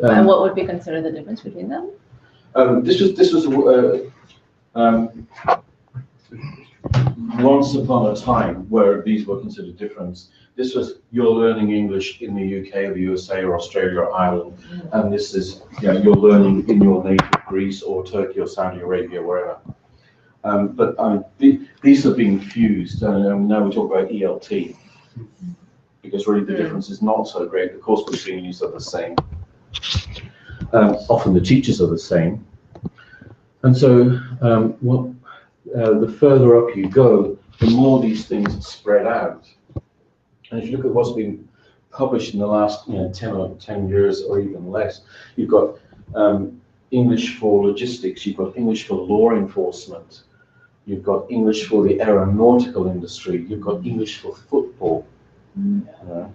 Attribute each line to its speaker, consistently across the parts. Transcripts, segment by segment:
Speaker 1: And what would be considered the difference between them?
Speaker 2: This was once upon a time where these were considered different. This was you're learning English in the UK, the USA, or Australia, or Ireland, and this is you're learning in your native Greece or Turkey or Saudi Arabia, wherever. But these have been fused, and now we talk about ELT because really the difference is not so great. The course books being used are the same. Often the teachers are the same, and so the further up you go, the more these things spread out. And if you look at what's been published in the last 10 years or even less, you've got English for logistics, you've got English for law enforcement, you've got English for the aeronautical industry, you've got English for football. The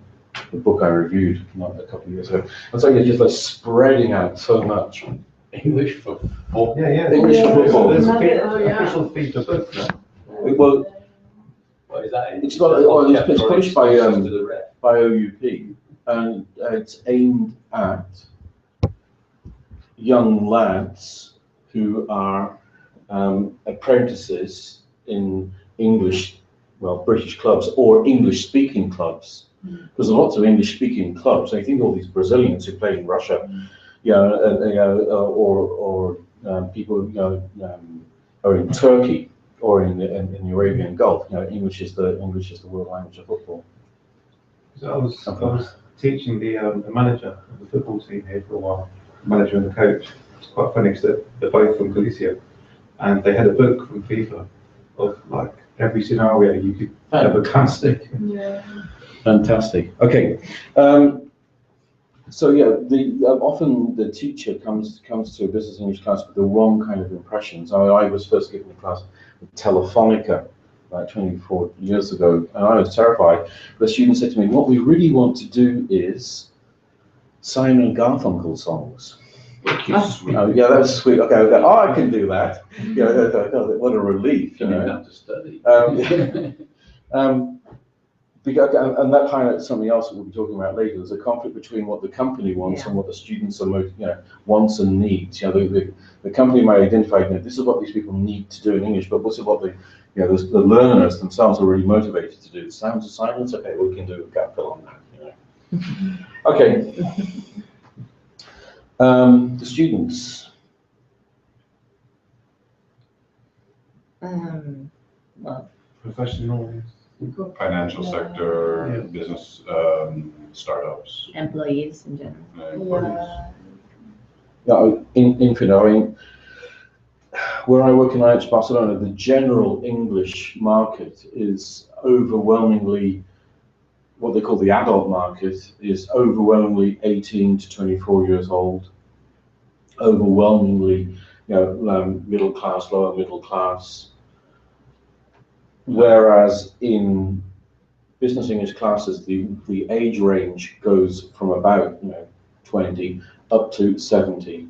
Speaker 2: book I reviewed a couple of years ago. And so you're just like spreading out so much.
Speaker 3: English for football.
Speaker 2: English for football.
Speaker 3: There's official feature book now.
Speaker 2: Well,
Speaker 3: What is that?
Speaker 2: it's published by OUP, and it's aimed at young lads who are apprentices in English, British clubs or English-speaking clubs. Because there are lots of English-speaking clubs. I think all these Brazilians who play in Russia, or people are in Turkey or in the Arabian Gulf. English is the world language of football.
Speaker 4: So I was teaching the manager of the football team here for a while, the manager and the coach. It's quite funny because they're both from Galicia, and they had a book from FIFA of like every scenario you could ever fantastic.
Speaker 2: Fantastic. Okay. So often the teacher comes to a business English class with the wrong kind of impressions. I was first given a class with Telefonica like 24 years ago, and I was terrified. The student said to me, "What we really want to do is Simon Garfunkel songs." Yeah, that's sweet. Okay, I can do that. What a relief!
Speaker 3: You don't have to study.
Speaker 2: And that highlights something else that we'll be talking about later. There's a conflict between what the company wants and what the students are, wants and needs. The company might identify, this is what these people need to do in English, but what's what the learners themselves are really motivated to do. The sounds of silence. Okay, we can do a gap fill on that. Okay. The students.
Speaker 4: Professional.
Speaker 5: Financial sector, business, startups.
Speaker 1: Employees in general.
Speaker 2: Where I work in IH Barcelona, the general English market is overwhelmingly, what they call the adult market, is overwhelmingly 18 to 24 years old. Overwhelmingly, middle class, lower middle class. Whereas in business English classes, the age range goes from about 20 up to 70,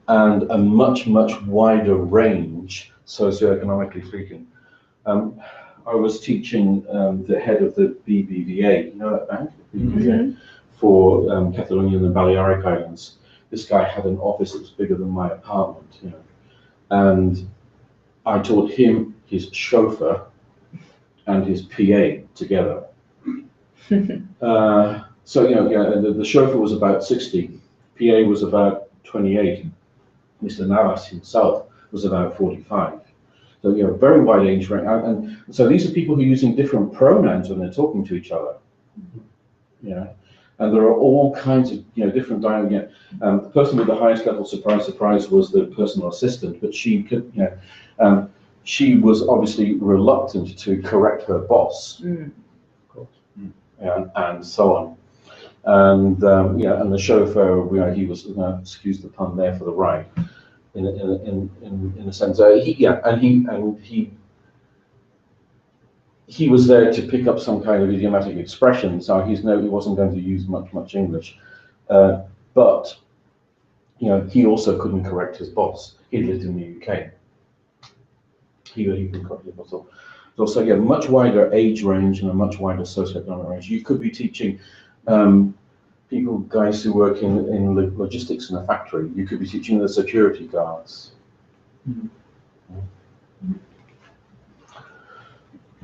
Speaker 2: and a much wider range socioeconomically speaking. I was teaching the head of the BBVA, that bank, BBVA, for Catalonia and the Balearic Islands. This guy had an office that was bigger than my apartment, and I taught him, his chauffeur, and his PA together. The chauffeur was about 60, PA was about 28, Mr. Navas himself was about 45. So very wide age range, and so these are people who are using different pronouns when they're talking to each other. And there are all kinds of different dynamics. The person with the highest level, surprise, was the personal assistant, but she could she was obviously reluctant to correct her boss, and so on. And and the chauffeur, he was, excuse the pun there, for the ride, in a sense. He was there to pick up some kind of idiomatic expression, so he wasn't going to use much English, but he also couldn't correct his boss. He lived in the UK. He couldn't correct his boss. So much wider age range and a much wider socioeconomic range. You could be teaching guys who work in logistics in a factory. You could be teaching the security guards.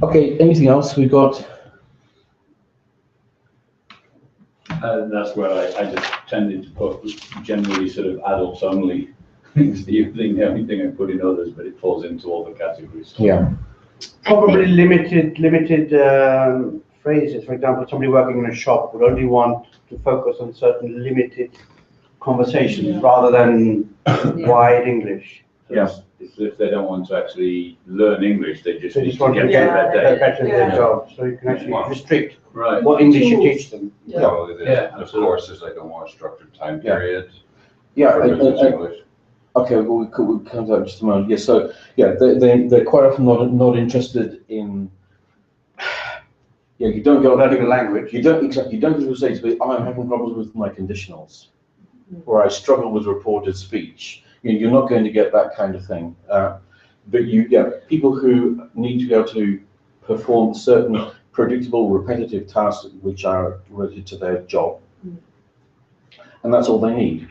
Speaker 2: Okay, anything else we've got?
Speaker 6: And that's where I just tended to put generally sort of adults only. It's the only thing I put in others, but it falls into all the categories.
Speaker 2: Yeah.
Speaker 7: Probably limited phrases. For example, somebody working in a shop would only want to focus on certain limited conversations rather than wide English.
Speaker 2: Yes.
Speaker 6: If they don't want to actually learn English, they just
Speaker 7: They
Speaker 6: need
Speaker 7: just
Speaker 6: to
Speaker 7: want to
Speaker 6: get
Speaker 7: get
Speaker 6: through their day.
Speaker 7: better at their
Speaker 1: Yeah.
Speaker 7: job, so you can actually
Speaker 5: Wow.
Speaker 7: restrict
Speaker 6: Right.
Speaker 7: what English you teach them.
Speaker 5: So the
Speaker 6: absolutely.
Speaker 5: courses, like a more structured time
Speaker 2: Yeah.
Speaker 5: period.
Speaker 2: Yeah.
Speaker 5: For business English.
Speaker 2: Okay, well, we come to that in just a moment. Yeah, so, yeah, they're quite often not interested in, yeah, you don't go,
Speaker 7: Learning a language.
Speaker 2: you don't go to say to me, oh, I'm having problems with my conditionals, or I struggle with reported speech. You're not going to get that kind of thing. But people who need to be able to perform certain predictable, repetitive tasks which are related to their job, and that's all they need.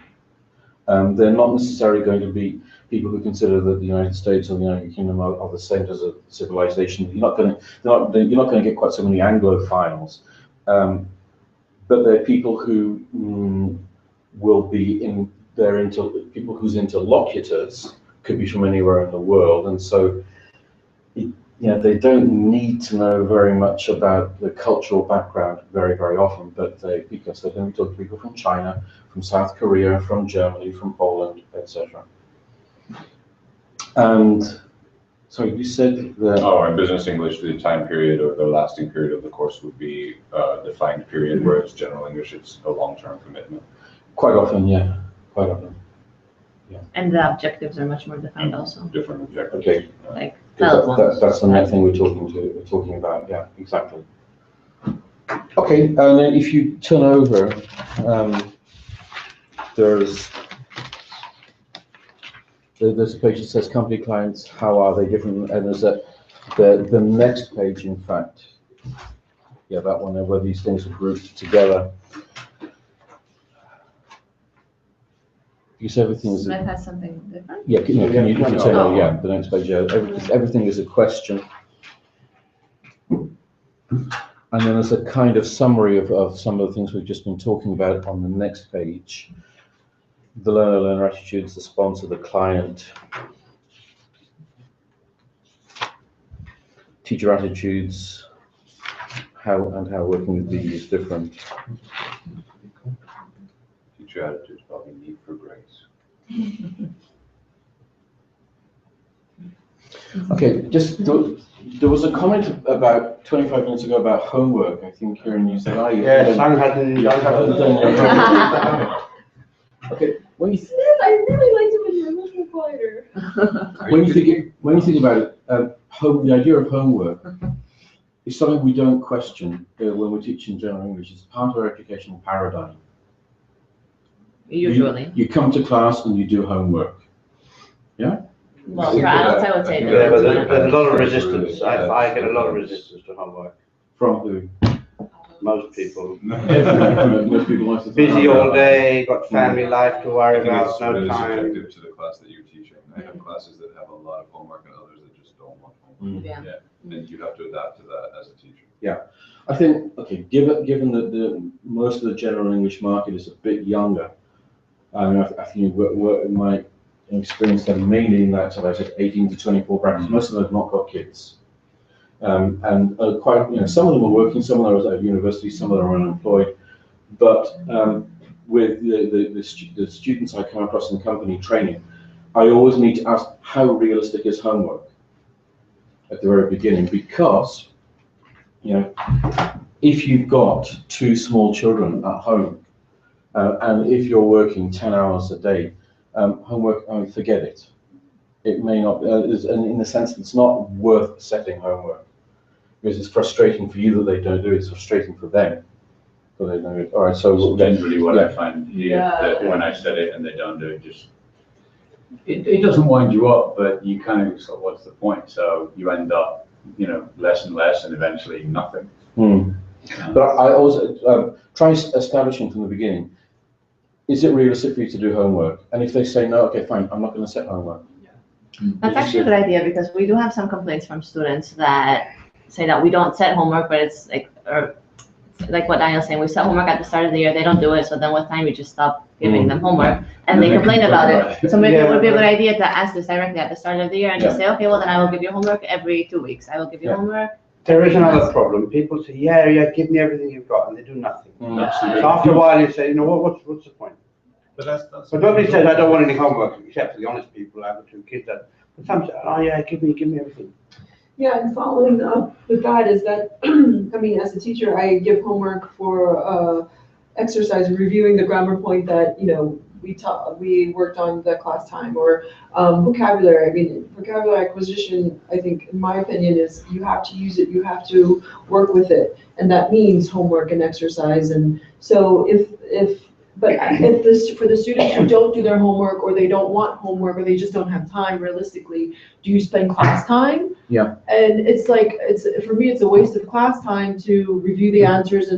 Speaker 2: They're not necessarily going to be people who consider that the United States or the United Kingdom are the centers of civilization. You're not going to get quite so many Anglophiles, but they're people who will be people whose interlocutors could be from anywhere in the world, and so they don't need to know very much about the cultural background very, very often, but because they're going to be talking to people from China, from South Korea, from Germany, from Poland, etc. And sorry, you said that.
Speaker 5: Oh, in business English, the time period or the lasting period of the course would be a defined period, whereas general English, it's a long-term commitment.
Speaker 2: Quite often, yeah, quite often.
Speaker 1: And the objectives are much more defined also,
Speaker 5: Different objectives.
Speaker 2: Okay.
Speaker 1: like
Speaker 2: Because
Speaker 1: 12 months.
Speaker 2: that's the next thing we're talking about. Yeah, exactly. Okay, and then if you turn over, there's a page that says company clients, how are they different? And there's the next page, in fact, yeah, that one there, where these things are grouped together. Because everything is.
Speaker 1: Smith has something different?
Speaker 2: Yeah, can you say,
Speaker 1: Oh.
Speaker 2: yeah, the next page, yeah, everything is a question. And then there's a kind of summary of some of the things we've just been talking about on the next page. The learner attitudes, the sponsor, the client, teacher attitudes, how working with these is different.
Speaker 5: Teacher attitudes probably need for grace.
Speaker 2: Okay, there was a comment about 25 minutes ago about homework. I think, Kieran, you said,
Speaker 7: Yeah, Sang hadn't done
Speaker 2: homework. Okay, when you
Speaker 8: I really liked it when you were much more quieter.
Speaker 2: when you think about it, the idea of homework is something we don't question when we're teaching general English. It's part of our educational paradigm.
Speaker 1: Usually.
Speaker 2: You come to class and you do homework.
Speaker 1: Well, for adults, I would say.
Speaker 7: Yeah, but there's a lot of resistance. I get a lot of resistance to homework.
Speaker 2: From who?
Speaker 7: Most people.
Speaker 2: Most people like to
Speaker 7: Busy all day, got family life to
Speaker 5: I
Speaker 7: worry
Speaker 5: think
Speaker 7: about,
Speaker 5: it's
Speaker 7: no
Speaker 5: really
Speaker 7: time.
Speaker 5: subjective to the class that you're teaching. I have classes that have a lot of homework and others that just don't want homework.
Speaker 1: Yeah.
Speaker 5: And you have to adapt to that as a teacher.
Speaker 2: I think, okay, given that most of the general English market is a bit younger, I think my experience then mainly in that, so I said 18 to 24 brackets, most of them have not got kids. And quite, some of them are working, some of them are at university, some of them are unemployed. But with the students I come across in company training, I always need to ask, how realistic is homework at the very beginning? Because, if you've got 2 small children at home, and if you're working 10 hours a day, homework, forget it. It may not, in the sense that it's not worth setting homework. Because it's frustrating for you that they don't do it, it's frustrating for them that they don't do it. All right, so
Speaker 6: Generally what I find here, that when I set it and they don't do it, it doesn't wind you up, but you kind of, so what's the point? So you end up, less and less and eventually nothing.
Speaker 2: But I always try establishing from the beginning, is it realistic for you to do homework? And if they say no, okay, fine, I'm not going to set homework.
Speaker 1: That's actually a good idea because we do have some complaints from students that say that we don't set homework, but it's like, or like what Daniel's saying, we set homework at the start of the year, they don't do it, so then with time we just stop giving them homework, and they complain about it. So maybe it would be a good idea to ask this directly at the start of the year and just say, okay, well then I will give you homework every 2 weeks. I will give you homework.
Speaker 7: There is another problem. People say, yeah, give me everything you've got, and they do nothing.
Speaker 2: Absolutely.
Speaker 7: So after a while, you say, you know what, what's the point?
Speaker 4: But that's.
Speaker 7: But nobody says, I don't want any homework, except for the honest people. I have 2 kids that, but some say, oh yeah, give me everything.
Speaker 8: Yeah, and following up with that is that, I mean, as a teacher, I give homework for exercise, reviewing the grammar point that, you know, we worked on the class time, or vocabulary. I mean, vocabulary acquisition, I think, in my opinion, is you have to use it, you have to work with it. And that means homework and exercise. And so for the students who don't do their homework, or they don't want homework, or they just don't have time realistically, do you spend class time?
Speaker 2: Yeah.
Speaker 8: And it's like, for me, it's a waste of class time to review the answers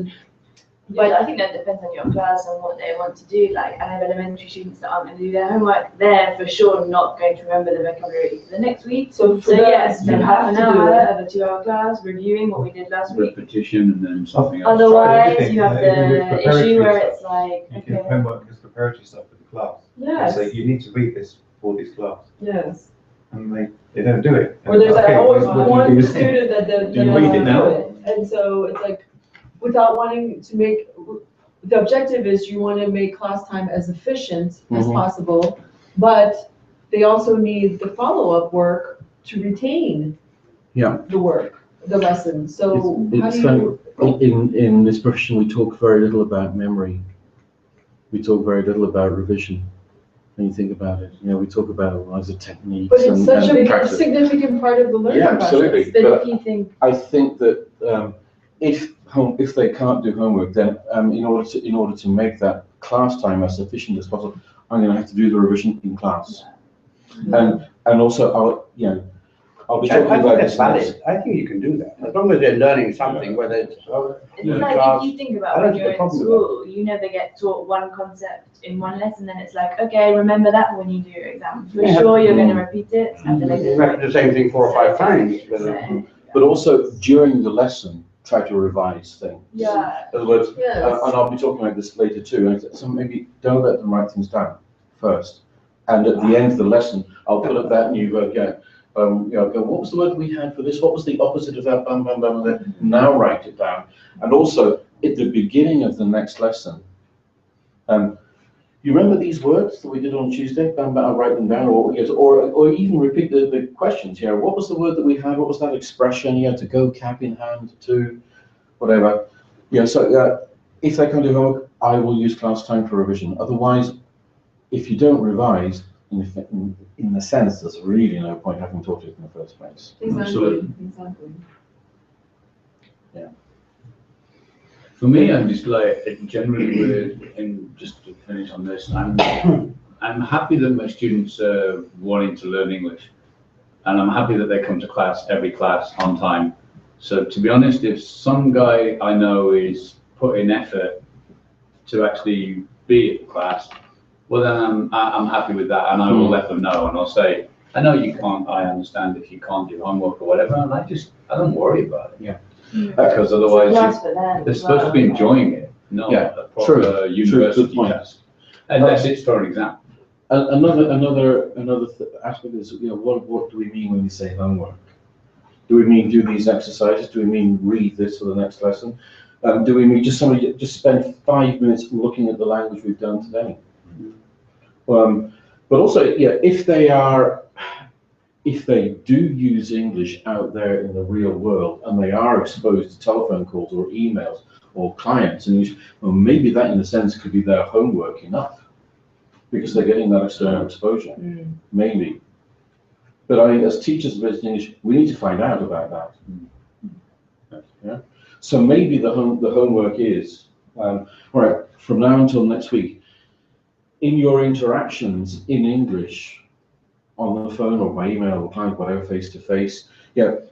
Speaker 9: But I think that depends on your class and what they want to do. Like, I have elementary students that aren't going to do their homework. They're for sure not going to remember the vocabulary for the next week.
Speaker 8: So
Speaker 9: yes,
Speaker 8: you
Speaker 9: spend
Speaker 8: have
Speaker 9: half an
Speaker 8: to do
Speaker 9: hour
Speaker 8: it.
Speaker 9: of a 2-hour class reviewing what we did last week.
Speaker 6: Repetition and then something else.
Speaker 9: Otherwise, you have
Speaker 4: Everything,
Speaker 9: the
Speaker 4: preparatory
Speaker 9: issue where
Speaker 4: stuff.
Speaker 9: it's like,
Speaker 4: You give
Speaker 9: okay,
Speaker 4: homework as preparatory stuff for the class.
Speaker 8: Yes,
Speaker 4: So you need to read this for this class,
Speaker 8: yes.
Speaker 4: and they don't do it.
Speaker 8: Or there's
Speaker 4: Okay,
Speaker 8: always
Speaker 4: what do you
Speaker 8: one
Speaker 4: do?
Speaker 8: student that
Speaker 4: Do you read it now?
Speaker 8: And so it's like, without wanting to make, the objective is you want to make class time as efficient as
Speaker 2: Mhm.
Speaker 8: possible, but they also need the follow-up work to retain
Speaker 2: Yeah.
Speaker 8: the work, the lesson. So how
Speaker 2: It's
Speaker 8: do you?
Speaker 2: in this profession, we talk very little about memory. We talk very little about revision. When you think about it, you know, we talk about lots of techniques
Speaker 8: But it's such a
Speaker 2: practice.
Speaker 8: significant part of the learning
Speaker 2: Yeah,
Speaker 8: process.
Speaker 2: absolutely.
Speaker 9: but
Speaker 2: But
Speaker 9: if you think,
Speaker 2: I think that if they can't do homework, then in order to make that class time as efficient as possible, I'm going to have to do the revision in class. And also I'll be
Speaker 7: I
Speaker 2: talking
Speaker 7: think
Speaker 2: about
Speaker 7: that's
Speaker 2: this
Speaker 7: valid.
Speaker 2: next.
Speaker 7: I think you can do that, as long as they're learning something, whether it's.
Speaker 9: it's
Speaker 2: Yeah.
Speaker 9: like
Speaker 7: Class.
Speaker 9: if you think
Speaker 7: I
Speaker 9: about
Speaker 7: don't
Speaker 9: when
Speaker 7: see
Speaker 9: you're
Speaker 7: the
Speaker 9: in
Speaker 7: problem with
Speaker 9: school, you never get taught one concept in one lesson, then it's like, okay, remember that when you do your exam. For
Speaker 7: Yeah.
Speaker 9: sure, you're going to repeat it at the
Speaker 7: You
Speaker 9: later
Speaker 7: have to do the same thing 4 or 5 times.
Speaker 9: So,
Speaker 2: But also during the lesson, try to revise things.
Speaker 9: yeah.
Speaker 2: In other words,
Speaker 8: Yes.
Speaker 2: and I'll be talking about this later too, and so maybe don't let them write things down first. And at the end of the lesson, I'll put up that new go, what was the word we had for this? What was the opposite of that? Bam, bam, bam, bam. Now write it down. And also, at the beginning of the next lesson, you remember these words that we did on Tuesday? Bam, bam, I'll write them down, or even repeat the questions. You know, what was the word that we had? What was that expression? You know, to go cap in hand, to whatever. Yeah, so if they can't do homework, I will use class time for revision. Otherwise, if you don't revise, in the sense, there's really no point having taught it in the first place.
Speaker 8: Exactly.
Speaker 6: For me, I'm just like, generally, and just to finish on this, I'm happy that my students are wanting to learn English. And I'm happy that they come to class, every class on time. So to be honest, if some guy I know is putting effort to actually be at the class, well then I'm happy with that, and I will let them know, and I'll say, I know you can't, I understand if you can't do homework or whatever, and I don't worry about it.
Speaker 2: Yeah.
Speaker 6: Because otherwise,
Speaker 9: Class for them
Speaker 6: they're
Speaker 9: as
Speaker 6: supposed to be
Speaker 9: well.
Speaker 6: enjoying it, not
Speaker 2: Yeah,
Speaker 6: a proper university
Speaker 2: good point.
Speaker 6: test. Unless it's for an exam.
Speaker 2: Another aspect is, you know, what do we mean when we say homework? Do we mean do these exercises? Do we mean read this for the next lesson? Do we mean just spend 5 minutes looking at the language we've done today? But also, yeah, if they do use English out there in the real world and they are exposed to telephone calls or emails or clients, and maybe that in a sense could be their homework enough because they're getting that external exposure, maybe. But I think as teachers of English, we need to find out about that. Yeah? So maybe the homework is, all right, from now until next week, in your interactions in English, on the phone or by email or client, whatever, face to face,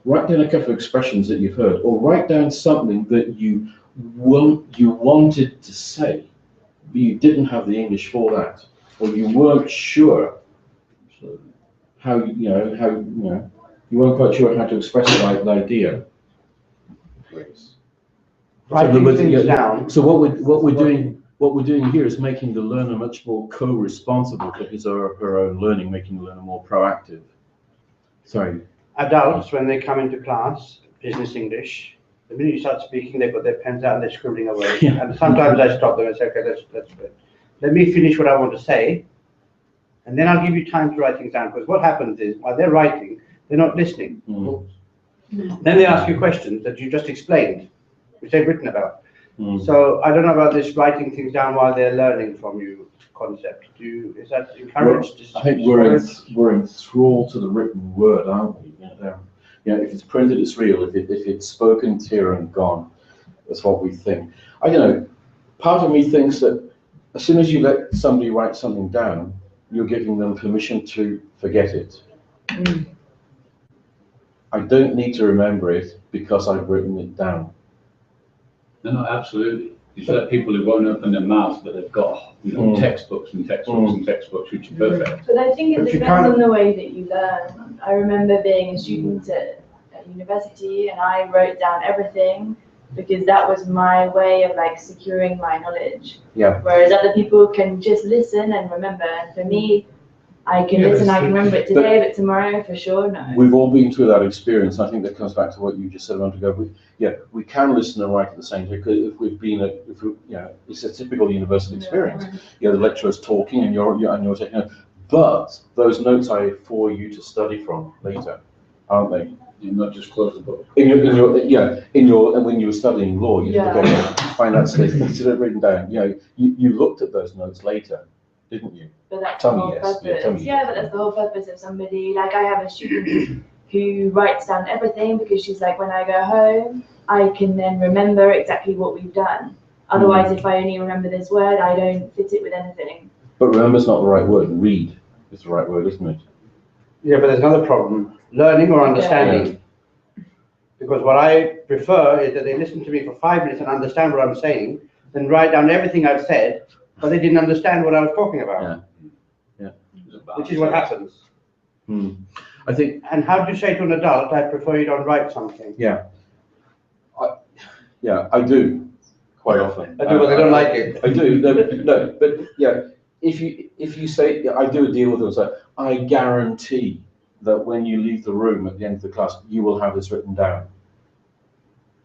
Speaker 2: write down a couple of expressions that you've heard, or write down something that you you wanted to say, but you didn't have the English for that, or you weren't sure how you weren't quite sure how to express the idea.
Speaker 7: Writing things down.
Speaker 2: So what we're doing here is making the learner much more co-responsible for his or her own learning, making the learner more proactive. Sorry.
Speaker 7: Adults, when they come into class, business English, the minute you start speaking, they've got their pens out and they're scribbling away.
Speaker 2: Yeah.
Speaker 7: And sometimes I stop them and say, okay, let me finish what I want to say, and then I'll give you time to write things down. Because what happens is, while they're writing, they're not listening. Then they ask you questions that you just explained, which they've written about. So I don't know about this writing things down while they're learning from you concept. Is that encouraged?
Speaker 2: I think we're enthralled to the written word, aren't we? If it's printed, it's real. If it's spoken, it's here and gone. That's what we think. I don't know. Part of me thinks that as soon as you let somebody write something down, you're giving them permission to forget it. I don't need to remember it because I've written it down.
Speaker 6: No, absolutely. You let people who won't open their mouth, but they've got textbooks and textbooks and textbooks, which are perfect.
Speaker 9: But I think it depends on the way that you learn. I remember being a student at university, and I wrote down everything because that was my way of like securing my knowledge.
Speaker 2: Yeah.
Speaker 9: Whereas other people can just listen and remember. And for me, I can listen, I can remember it today, but tomorrow for sure, no.
Speaker 2: We've all been through that experience. I think that comes back to what you just said a moment ago. We can listen and write at the same time. If we've been, it's a typical university experience. The lecturer's talking and you're taking notes. But those notes are for you to study from later, aren't they?
Speaker 6: You not just close the book.
Speaker 2: And when you were studying law, you had to go find that statement, consider it written down. You looked at those notes later, didn't you?
Speaker 9: But that's the whole purpose. But that's the whole purpose of somebody. Like I have a student who writes down everything because she's like, when I go home, I can then remember exactly what we've done. Otherwise, if I only remember this word, I don't fit it with anything.
Speaker 2: But remember's not the right word. Read is the right word, isn't it?
Speaker 7: Yeah, but there's another problem. Learning or understanding. Because what I prefer is that they listen to me for 5 minutes and understand what I'm saying, then write down everything I've said, but they didn't understand what I was talking about.
Speaker 2: Yeah.
Speaker 7: Which is what happens.
Speaker 2: I think.
Speaker 7: And how do you say to an adult, I prefer you don't write something?
Speaker 2: Yeah. I do quite often.
Speaker 7: I do, but they don't like it.
Speaker 2: I do. No, but yeah. If you say, I do a deal with them, so I guarantee that when you leave the room at the end of the class, you will have this written down.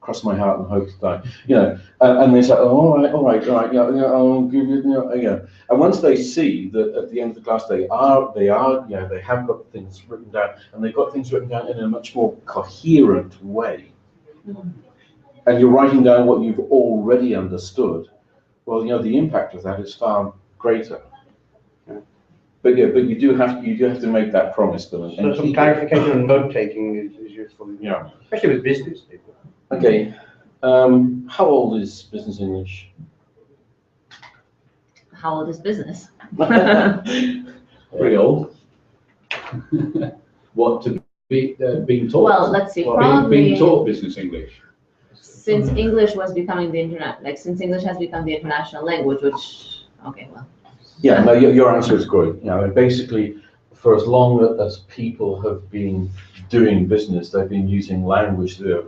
Speaker 2: Cross my heart and hope to die. And they say, all right, I'll give you, And once they see that at the end of the class they have got things written down, and they've got things written down in a much more coherent way, and you're writing down what you've already understood, well, the impact of that is far greater. But you do have to make that promise to them.
Speaker 7: So some clarification on note taking is useful.
Speaker 2: Yeah.
Speaker 7: Especially with business people.
Speaker 2: Okay. How old is business English?
Speaker 1: How old is business?
Speaker 6: Pretty old. What to be being taught?
Speaker 1: Well, let's see. Probably
Speaker 6: being taught business English.
Speaker 1: Since English was becoming since English has become the international language, which
Speaker 2: Yeah, no, your answer is great. Basically, for as long as people have been doing business, they've been using language there.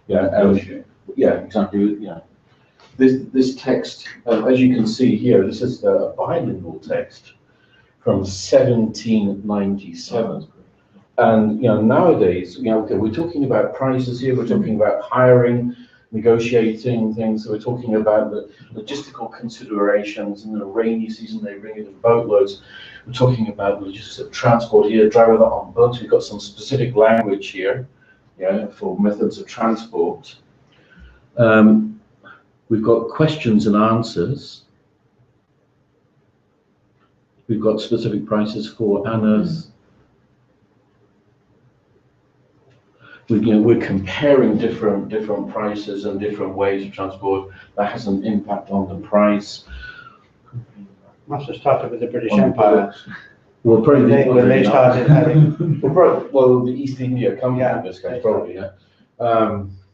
Speaker 2: Exactly. This text, as you can see here, this is a bilingual text from 1797. And nowadays, we're talking about prices here. We're talking about hiring, negotiating things. So we're talking about the logistical considerations. In the rainy season, they bring in boatloads. We're talking about the logistics of transport here, drive that on boats. We've got some specific language here, for methods of transport. We've got questions and answers. We've got specific prices for Anna's. We're comparing different prices and different ways of transport. That has an impact on the price.
Speaker 7: Must have started with the British Empire.
Speaker 2: Well, probably
Speaker 7: when they started having.
Speaker 2: Well, the East India Company in this case, probably.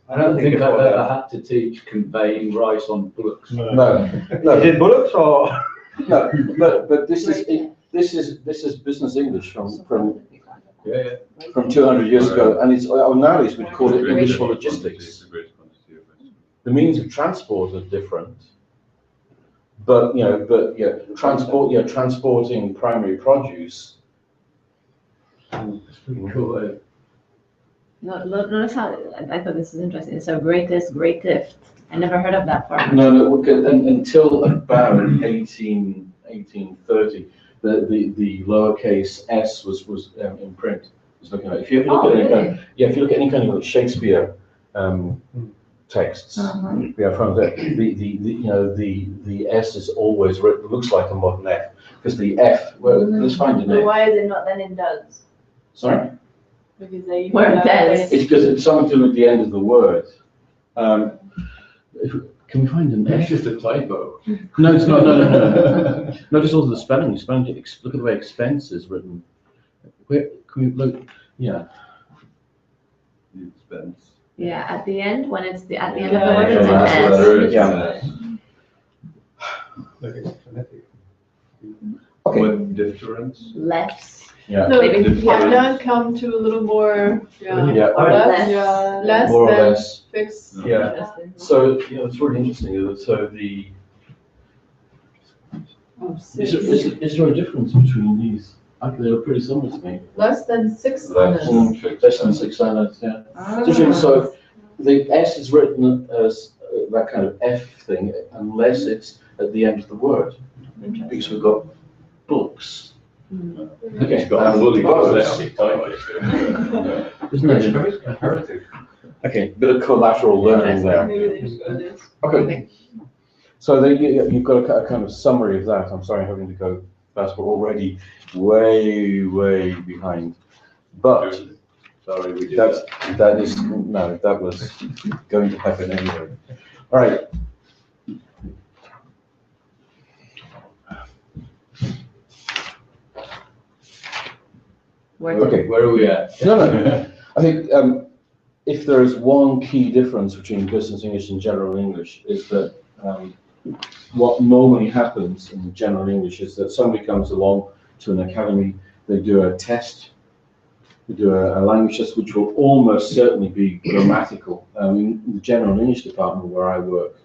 Speaker 6: I don't think I've ever had to teach conveying rice on bullocks.
Speaker 2: No,
Speaker 7: Is it bullocks or?
Speaker 2: no, but this is business English from
Speaker 6: Yeah,
Speaker 2: 200 years ago, and it's nowadays we'd call it English for logistics. The means of transport are different, but transporting primary produce.
Speaker 6: Cool.
Speaker 1: Notice how, I thought this is interesting. So greatest, great gift. I never heard of that part.
Speaker 2: No, until about 1830, the lowercase s was in print. Was looking at, if you look at any kind, if you look at any kind of Shakespeare texts, from the s is always written, looks like a modern f, because the f. Well, let's find the
Speaker 9: But
Speaker 2: name.
Speaker 9: why is it not then in does?
Speaker 2: Sorry.
Speaker 9: Because they.
Speaker 1: Where it does.
Speaker 2: It's because it's something to do with the end of the word. Can we find an
Speaker 6: It's
Speaker 2: F?
Speaker 6: just a typo.
Speaker 2: No, it's not. No. Notice also the spelling. Look at the way expense is written. Where can we look? Yeah.
Speaker 5: Expense.
Speaker 1: Yeah, at the end, when it's at the end
Speaker 9: Yeah,
Speaker 1: of the word, it's
Speaker 2: that's
Speaker 1: an
Speaker 2: what
Speaker 1: S.
Speaker 2: it is. Yeah.
Speaker 4: Look, it's phonetic.
Speaker 2: Okay.
Speaker 5: What difference?
Speaker 1: Less.
Speaker 2: Yeah.
Speaker 8: No,
Speaker 1: Maybe.
Speaker 8: why not come to a little more,
Speaker 2: Yeah.
Speaker 1: Or less.
Speaker 8: less
Speaker 2: More or
Speaker 8: than
Speaker 2: less.
Speaker 8: fixed?
Speaker 2: Yeah.
Speaker 1: Interesting.
Speaker 2: So it's really interesting. So the
Speaker 8: Oh,
Speaker 2: is
Speaker 8: six.
Speaker 2: there a difference between these? They're pretty similar to me.
Speaker 8: Less than 6
Speaker 5: Less.
Speaker 8: honors.
Speaker 2: Less than 6 letters. Yeah. So the S is written as that kind of F thing, unless it's at the end of the word, because we've got books. Okay,
Speaker 6: It's got a fully
Speaker 2: books.
Speaker 6: dyslexic typo.
Speaker 2: Isn't
Speaker 4: It's
Speaker 2: it?
Speaker 4: very comparative.
Speaker 2: Okay, bit of collateral learning there.
Speaker 8: Maybe they just got this.
Speaker 2: Okay, so you've got a kind of summary of that. I'm sorry, I'm having to go fast. We're already way behind. But
Speaker 5: Sorry, we did
Speaker 2: that was going to happen anyway. All right. Okay.
Speaker 6: Where are we at?
Speaker 2: No. I think if there is one key difference between business English and general English is that what normally happens in general English is that somebody comes along to an academy, they do a test, they do a language test, which will almost certainly be grammatical. In the general English department where I work,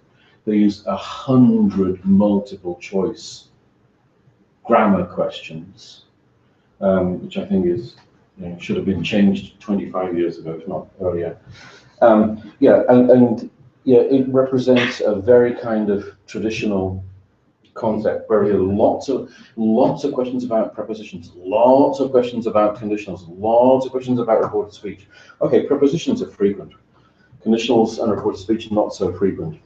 Speaker 2: they use 100 multiple choice grammar questions, which I think is should have been changed 25 years ago, if not earlier. It represents a very kind of traditional concept where we have lots of questions about prepositions, lots of questions about conditionals, lots of questions about reported speech. Okay, prepositions are frequent. Conditionals and reported speech not so frequent.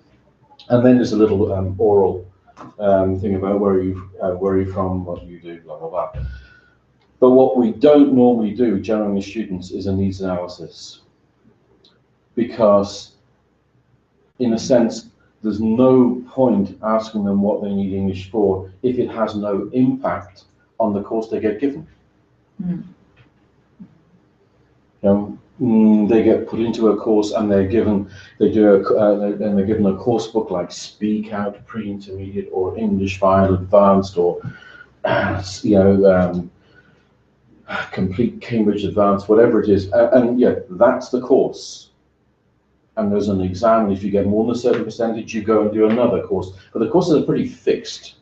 Speaker 2: And then there's a little oral thing about where are you from, what do you do, blah blah blah. But what we don't normally do, general English students, is a needs analysis, because in a sense, there's no point asking them what they need English for if it has no impact on the course they get given. They get put into a course and they're given a course book like Speak Out Pre-Intermediate or English File Advanced or Complete Cambridge Advanced, whatever it is, and that's the course. And there's an exam, and if you get more than a certain percentage, you go and do another course. But the courses are pretty fixed.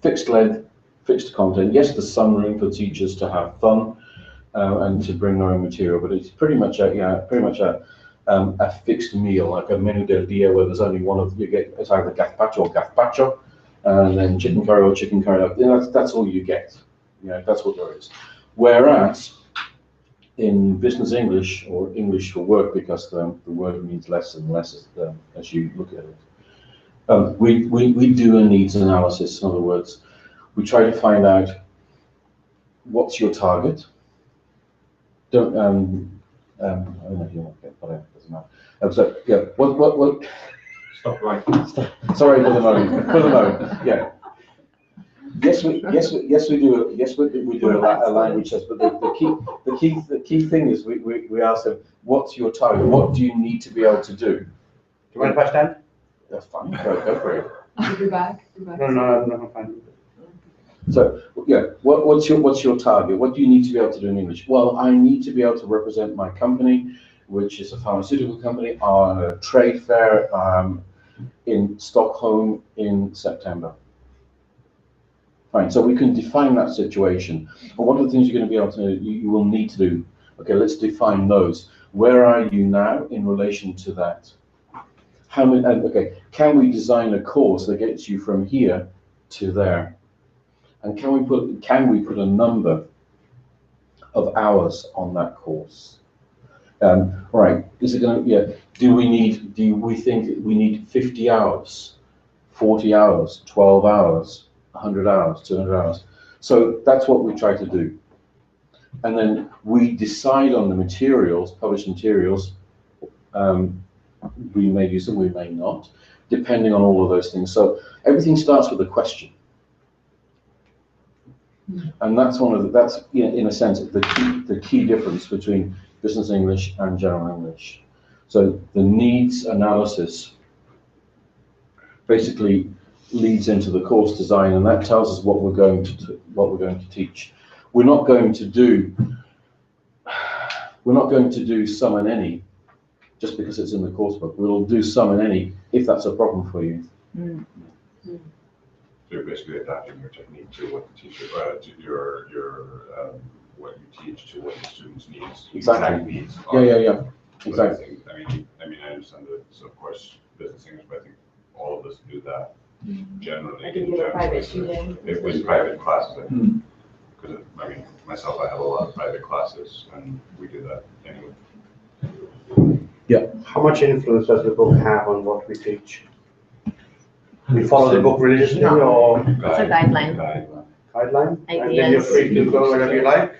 Speaker 2: Fixed length, fixed content. Yes, there's some room for teachers to have fun and to bring their own material, but it's pretty much a fixed meal, like a menu del dia, where there's only one of you get. It's either gazpacho or gazpacho, and then chicken curry or chicken curry. That's all you get. That's what there is. Whereas in business English or English for work, because the word means less and less as you look at it, we do a needs analysis. In other words, we try to find out what's your target. I don't know if you want to get, but it doesn't matter. What?
Speaker 4: Stop right.
Speaker 2: Sorry for the moment. Yes, we do. Yes, we do a language test. But the key thing is we ask them, what's your target? What do you need to be able to do?
Speaker 7: Do you mind if I stand?
Speaker 2: That's fine. Go for it.
Speaker 8: You're back.
Speaker 7: No, I'm fine.
Speaker 2: So yeah, what's your target? What do you need to be able to do in English? Well, I need to be able to represent my company, which is a pharmaceutical company, on a trade fair in Stockholm in September. Fine, so we can define that situation. And what are the things you're going to be able to, you will need to do? Okay, let's define those. Where are you now in relation to that? How many, okay, can we design a course that gets you from here to there? And can we put a number of hours on that course? All right, is it going to, yeah, do we think we need 50 hours, 40 hours, 12 hours, 100 hours, 200 hours? So that's what we try to do. And then we decide on the materials, published materials. We may use them, we may not, depending on all of those things. So everything starts with a question. And that's in a sense the key difference between business English and general English. So the needs analysis basically leads into the course design, and that tells us what we're going to teach. We're not going to do some and any just because it's in the course book. We'll do some and any if that's a problem for you.
Speaker 5: So you're basically adapting your technique to what the teacher, to your what you teach to what the students' needs.
Speaker 2: Exactly.
Speaker 5: Needs
Speaker 2: Yeah. Exactly.
Speaker 5: I mean, I understand that. So of course, business English, but I think all of us do that generally.
Speaker 9: I think with a private student.
Speaker 5: With private classes, because I mean, myself, I have a lot of private classes, and we do that anyway.
Speaker 2: Yeah.
Speaker 7: How much influence does the book have on what we teach? We follow the book religiously or
Speaker 1: It's a guideline.
Speaker 7: guideline? And then you're
Speaker 1: Ideas.
Speaker 7: free to go wherever you like,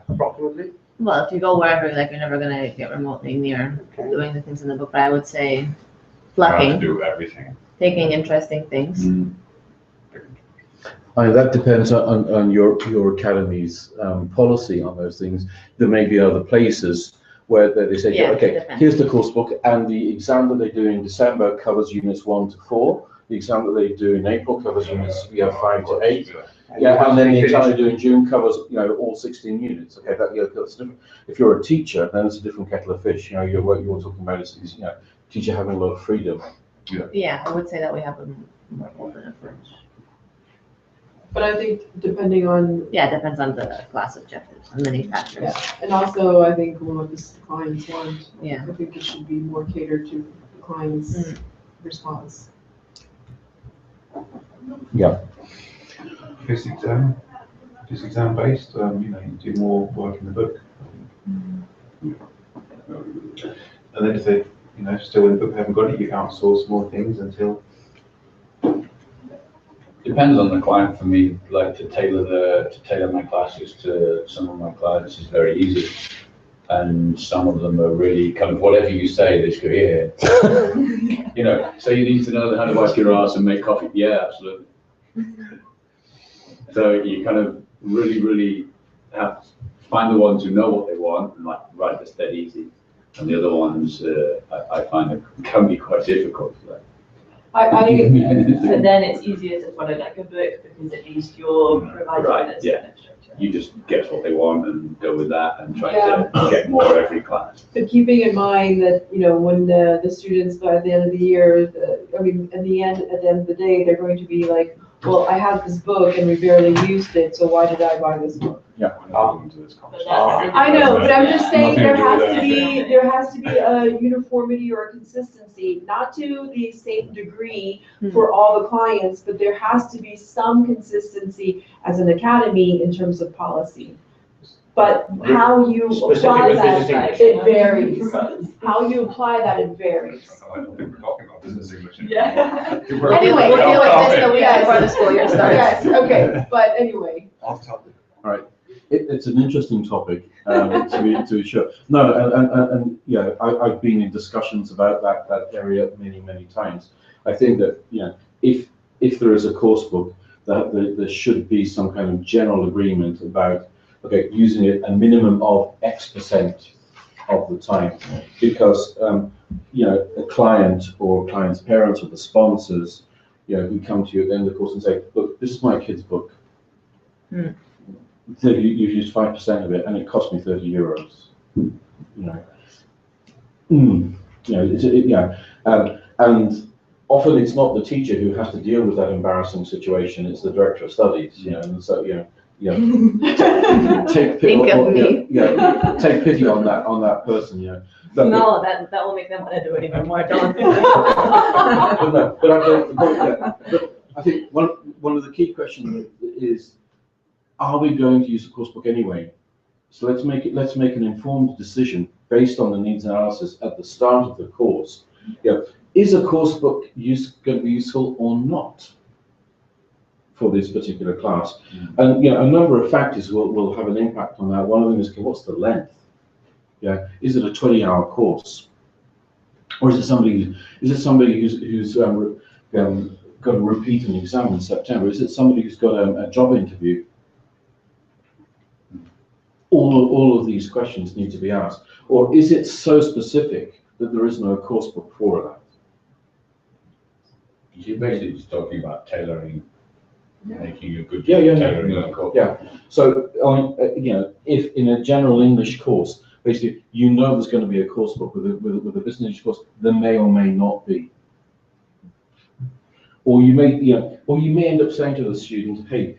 Speaker 7: approximately?
Speaker 1: Well, if you go wherever, like, you're never gonna get remotely near
Speaker 7: Okay.
Speaker 1: doing the things in the book, but I would say
Speaker 5: How to
Speaker 1: plucking,
Speaker 5: do everything.
Speaker 1: taking interesting things.
Speaker 2: That depends on your academy's policy on those things. There may be other places where they say,
Speaker 1: Yeah, it
Speaker 2: okay,
Speaker 1: depends.
Speaker 2: here's the course book, and the exam that they do in December covers units 1 to 4. The exam that they do in April covers units 5 to 8. Yeah, and then the exam they do in June covers all 16 units. Okay, that's different. If you're a teacher, then it's a different kettle of fish. What you're talking about is teacher having a lot of freedom.
Speaker 1: Yeah, I would say that we have a more open approach.
Speaker 8: But I think depending on,
Speaker 1: Yeah, it depends on the class objectives and many factors.
Speaker 8: yeah, and also I think what the clients want.
Speaker 1: Yeah.
Speaker 8: I think it should be more catered to the client's response.
Speaker 2: Yeah.
Speaker 4: This exam based, you do more work in the book. And then if they, still in the book haven't got it, you outsource more things until.
Speaker 6: Depends on the client for me, like to tailor my classes to some of my clients is very easy. And some of them are really kind of whatever you say, they just go, yeah. So you need to know how to wipe your ass and make coffee. Yeah, absolutely. So you kind of really have to find the ones who know what they want and like, right, that's dead easy. And the other ones I find it can be quite difficult.
Speaker 9: But then it's easier to follow like a book because at least you're providing
Speaker 6: Right,
Speaker 9: that
Speaker 6: yeah.
Speaker 9: kind of structure.
Speaker 6: You just get what they want and go with that and try to get more every class.
Speaker 8: But keeping in mind that, when the students by the end of the year, at the end of the day, they're going to be like, well, I have this book and we barely used it, so why did I buy this book?
Speaker 5: Yeah, we're not going into this conversation.
Speaker 8: I know, but I'm just saying
Speaker 5: Nothing to
Speaker 8: there
Speaker 5: do with
Speaker 8: has to be a uniformity or a consistency, not to the same degree for all the clients, but there has to be some consistency as an academy in terms of policy. But how you apply that, it varies. How you apply that, it varies.
Speaker 5: I don't think we're talking about business English.
Speaker 9: Yeah.
Speaker 8: Anyway,
Speaker 1: We're dealing with this the week before the school year starts.
Speaker 8: Yes, okay, but anyway.
Speaker 5: Off topic.
Speaker 2: All right. It's an interesting topic, to be sure. No, and yeah, I've been in discussions about that area many times. I think that if there is a course book, that there should be some kind of general agreement about, okay, using it a minimum of X% of the time. Because, you know, a client or client's parents or the sponsors, you know, who come to you at the end of the course and say, look, this is my kid's book. You've used 5% of it and it cost me €30. You know, you know, and often it's not the teacher who has to deal with that embarrassing situation, it's the director of studies, you know, and so, you know, take pity on that person, you know.
Speaker 1: No, that will make them want to do it even more, don't
Speaker 2: but I think one of the key questions is, are we going to use the course book anyway? So let's make an informed decision based on the needs analysis at the start of the course. You know, is a course book going to be useful or not for this particular class? And you know, a number of factors will have an impact on that. One of them is, okay, what's the length? Yeah, is it a 20-hour course, or is it somebody who's got to repeat an exam in September? Is it somebody who's got a job interview? All of these questions need to be asked. Or is it so specific that there is no course book for that?
Speaker 3: You're basically just talking about tailoring, making a good
Speaker 2: tailoring
Speaker 3: the course.
Speaker 2: Yeah. So, you know, if in a general English course, basically, you know there's going to be a course book with a business English course, there may or may not be. Or you may end up saying to the student, hey,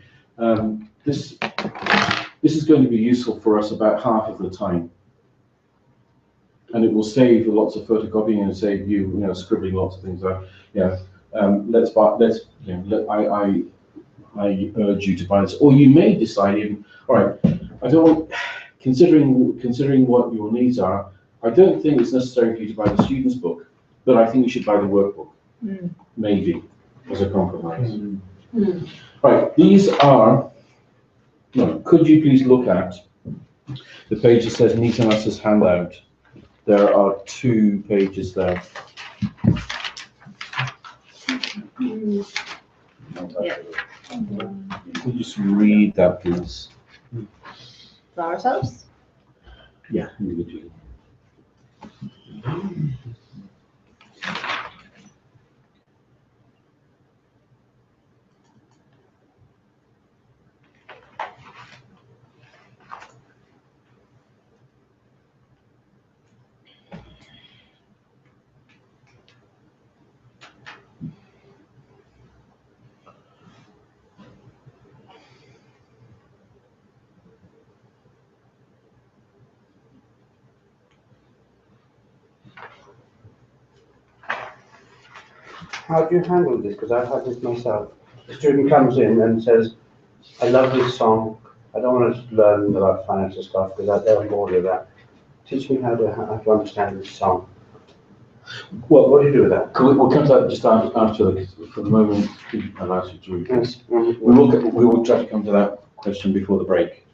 Speaker 2: this is going to be useful for us about half of the time, and it will save lots of photocopying and save you, you know, scribbling lots of things out. Yeah, I urge you to buy this. Or you may decide, even, all right, I don't want, considering what your needs are, I don't think it's necessary for you to buy the student's book, but I think you should buy the workbook, maybe, as a compromise. Right, these are. No, could you please look at the page that says Needs Analysis Handout? There are 2 pages there.
Speaker 1: Yeah.
Speaker 2: Could you just read that, please?
Speaker 1: For ourselves?
Speaker 2: Yeah, individually.
Speaker 7: How do you handle this? Because I've had this myself. The student comes in and says, I love this song. I don't want to learn about financial stuff because they're on board with that. Teach me how to understand this song. Well, what do you do with that?
Speaker 2: We'll come to that just after, for the moment, I'll ask you to.
Speaker 7: Yes.
Speaker 2: We will try to come to that question before the break.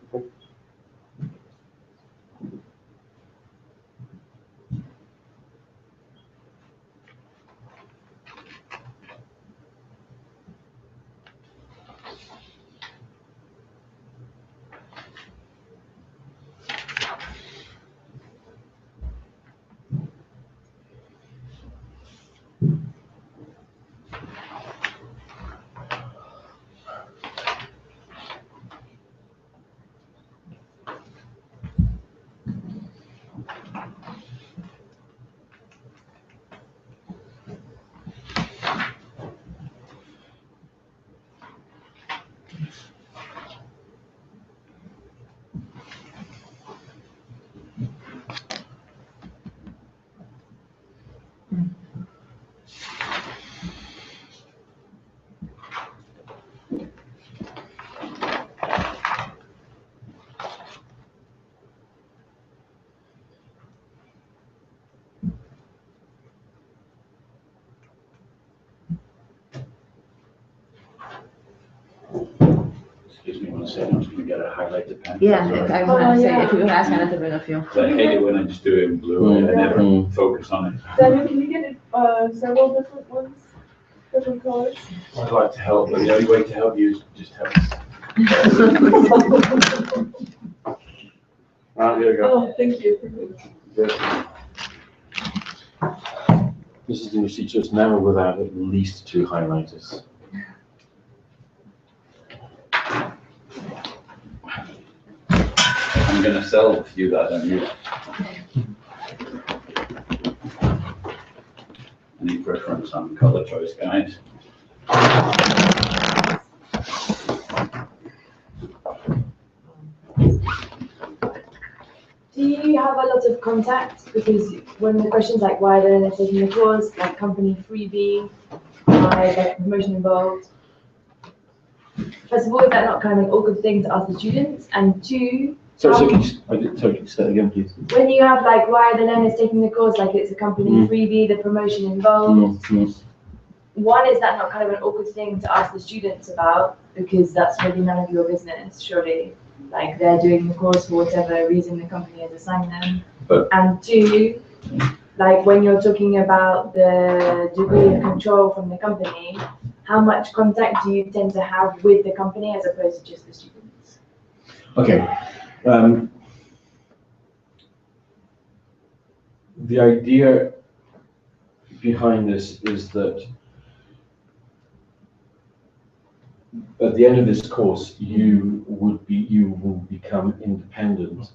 Speaker 6: Excuse me one second, I'm just gonna get a highlighter pen.
Speaker 1: Yeah,
Speaker 6: Sorry.
Speaker 1: I want to say, if you could ask Anna to bring a few.
Speaker 6: I hate it when I just do it in blue and I never focus on it.
Speaker 8: Daniel, can you get several different ones?
Speaker 9: different colours.
Speaker 6: I'd like to help, but the only way to help you is just help. Right, here we go.
Speaker 8: Oh, thank you.
Speaker 2: This is English teachers now without at least 2 highlighters.
Speaker 6: I'm going to sell you that, don't you? Any preference on colour choice, guys?
Speaker 9: Do you have a lot of contact? Because when the questions like why they're taking the course, like company freebie, why like promotion involved. First of all, is that not kind of an awkward thing to ask the students? And 2,
Speaker 2: So can you, sorry, can you say that again, please?
Speaker 9: when you have like why are the learners taking the course, like it's a company freebie, the promotion involved. 1, is that not kind of an awkward thing to ask the students about? Because that's really none of your business, surely. Like they're doing the course for whatever reason the company has assigned them. And 2, like when you're talking about the degree of control from the company, how much contact do you tend to have with the company as opposed to just the students?
Speaker 2: Okay. The idea behind this is that at the end of this course, you will become independent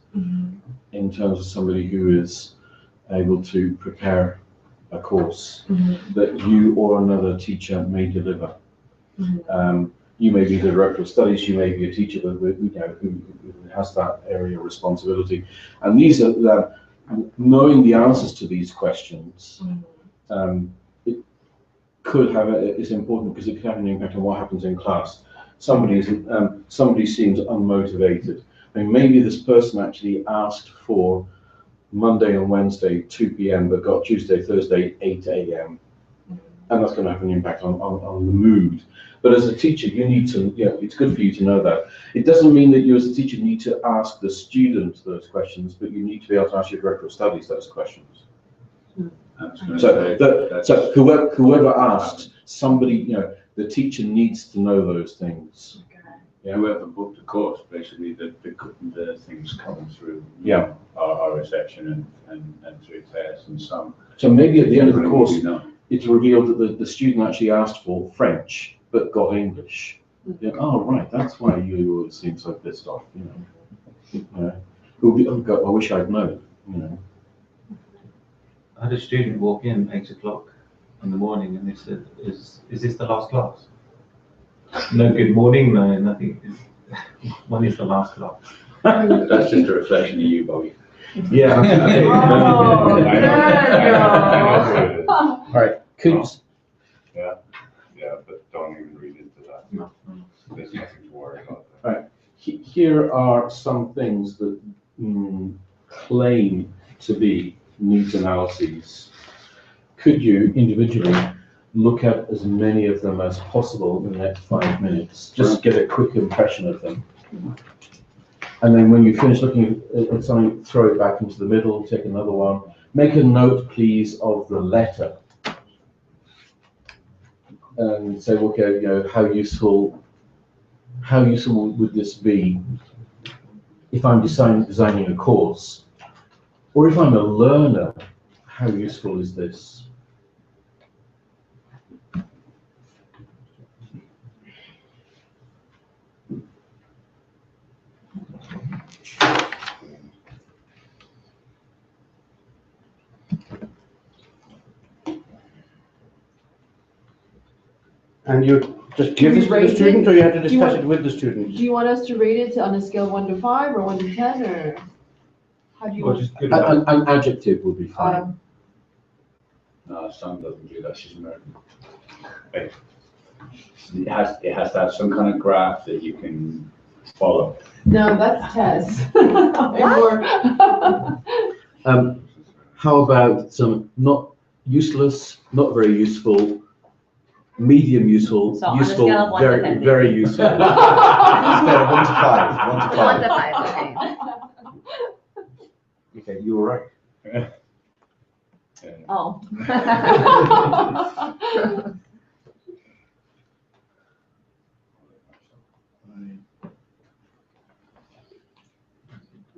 Speaker 2: in terms of somebody who is able to prepare a course that you or another teacher may deliver. You may be the director of studies, you may be a teacher that who has that area of responsibility, and these are knowing the answers to these questions. It could have is important because it could have an impact on what happens in class. Somebody seems unmotivated. I mean, maybe this person actually asked for Monday and Wednesday 2 p.m. but got Tuesday, Thursday 8 a.m. and that's going to have an impact on the mood. But as a teacher, you need to, it's good for you to know that. It doesn't mean that you as a teacher need to ask the student those questions, but you need to be able to ask your director of studies those questions. So whoever asks, somebody, the teacher needs to know those things.
Speaker 6: Yeah, whoever booked the course, basically the things come through our reception and through tests and some.
Speaker 2: So maybe at the end of the course, it's revealed that the student actually asked for French but got English. Oh right, that's why you always seem so pissed off. Oh God, I wish I'd known.
Speaker 4: I had a student walk in 8 o'clock in the morning and they said, is this the last class? No good morning, no nothing. When is the last class?
Speaker 6: That's just a reflection of you, Bobby.
Speaker 4: Yeah.
Speaker 2: All right,
Speaker 5: Yeah, but don't even read into that.
Speaker 4: No.
Speaker 5: There's nothing to worry about.
Speaker 2: All right. Here are some things that claim to be neat analyses. Could you individually look at as many of them as possible in the next 5 minutes? Just get a quick impression of them. And then when you finish looking at something, throw it back into the middle, take another one. Make a note, please, of the letter. And say, okay, how useful would this be if I'm designing a course? Or if I'm a learner, how useful is this?
Speaker 7: And you just give this to the student, or you have to discuss it with the student?
Speaker 8: Do you want us to rate it on a scale of 1 to 5 or 1 to 10, or how do you?
Speaker 4: Well, just good
Speaker 2: An adjective would be fine.
Speaker 6: No, Sam doesn't do that. She's American. It has to have some kind of graph that you can follow.
Speaker 8: No, that's Tess.
Speaker 2: How about some not useless, not very useful, medium useful,
Speaker 1: So on a
Speaker 2: useful,
Speaker 1: scale of 1 to
Speaker 2: very,
Speaker 1: 10,
Speaker 2: very useful.
Speaker 3: Scale of 1 to 5. 1 to 5.
Speaker 1: 1 to 5, okay.
Speaker 2: Okay, you were right.
Speaker 1: Oh.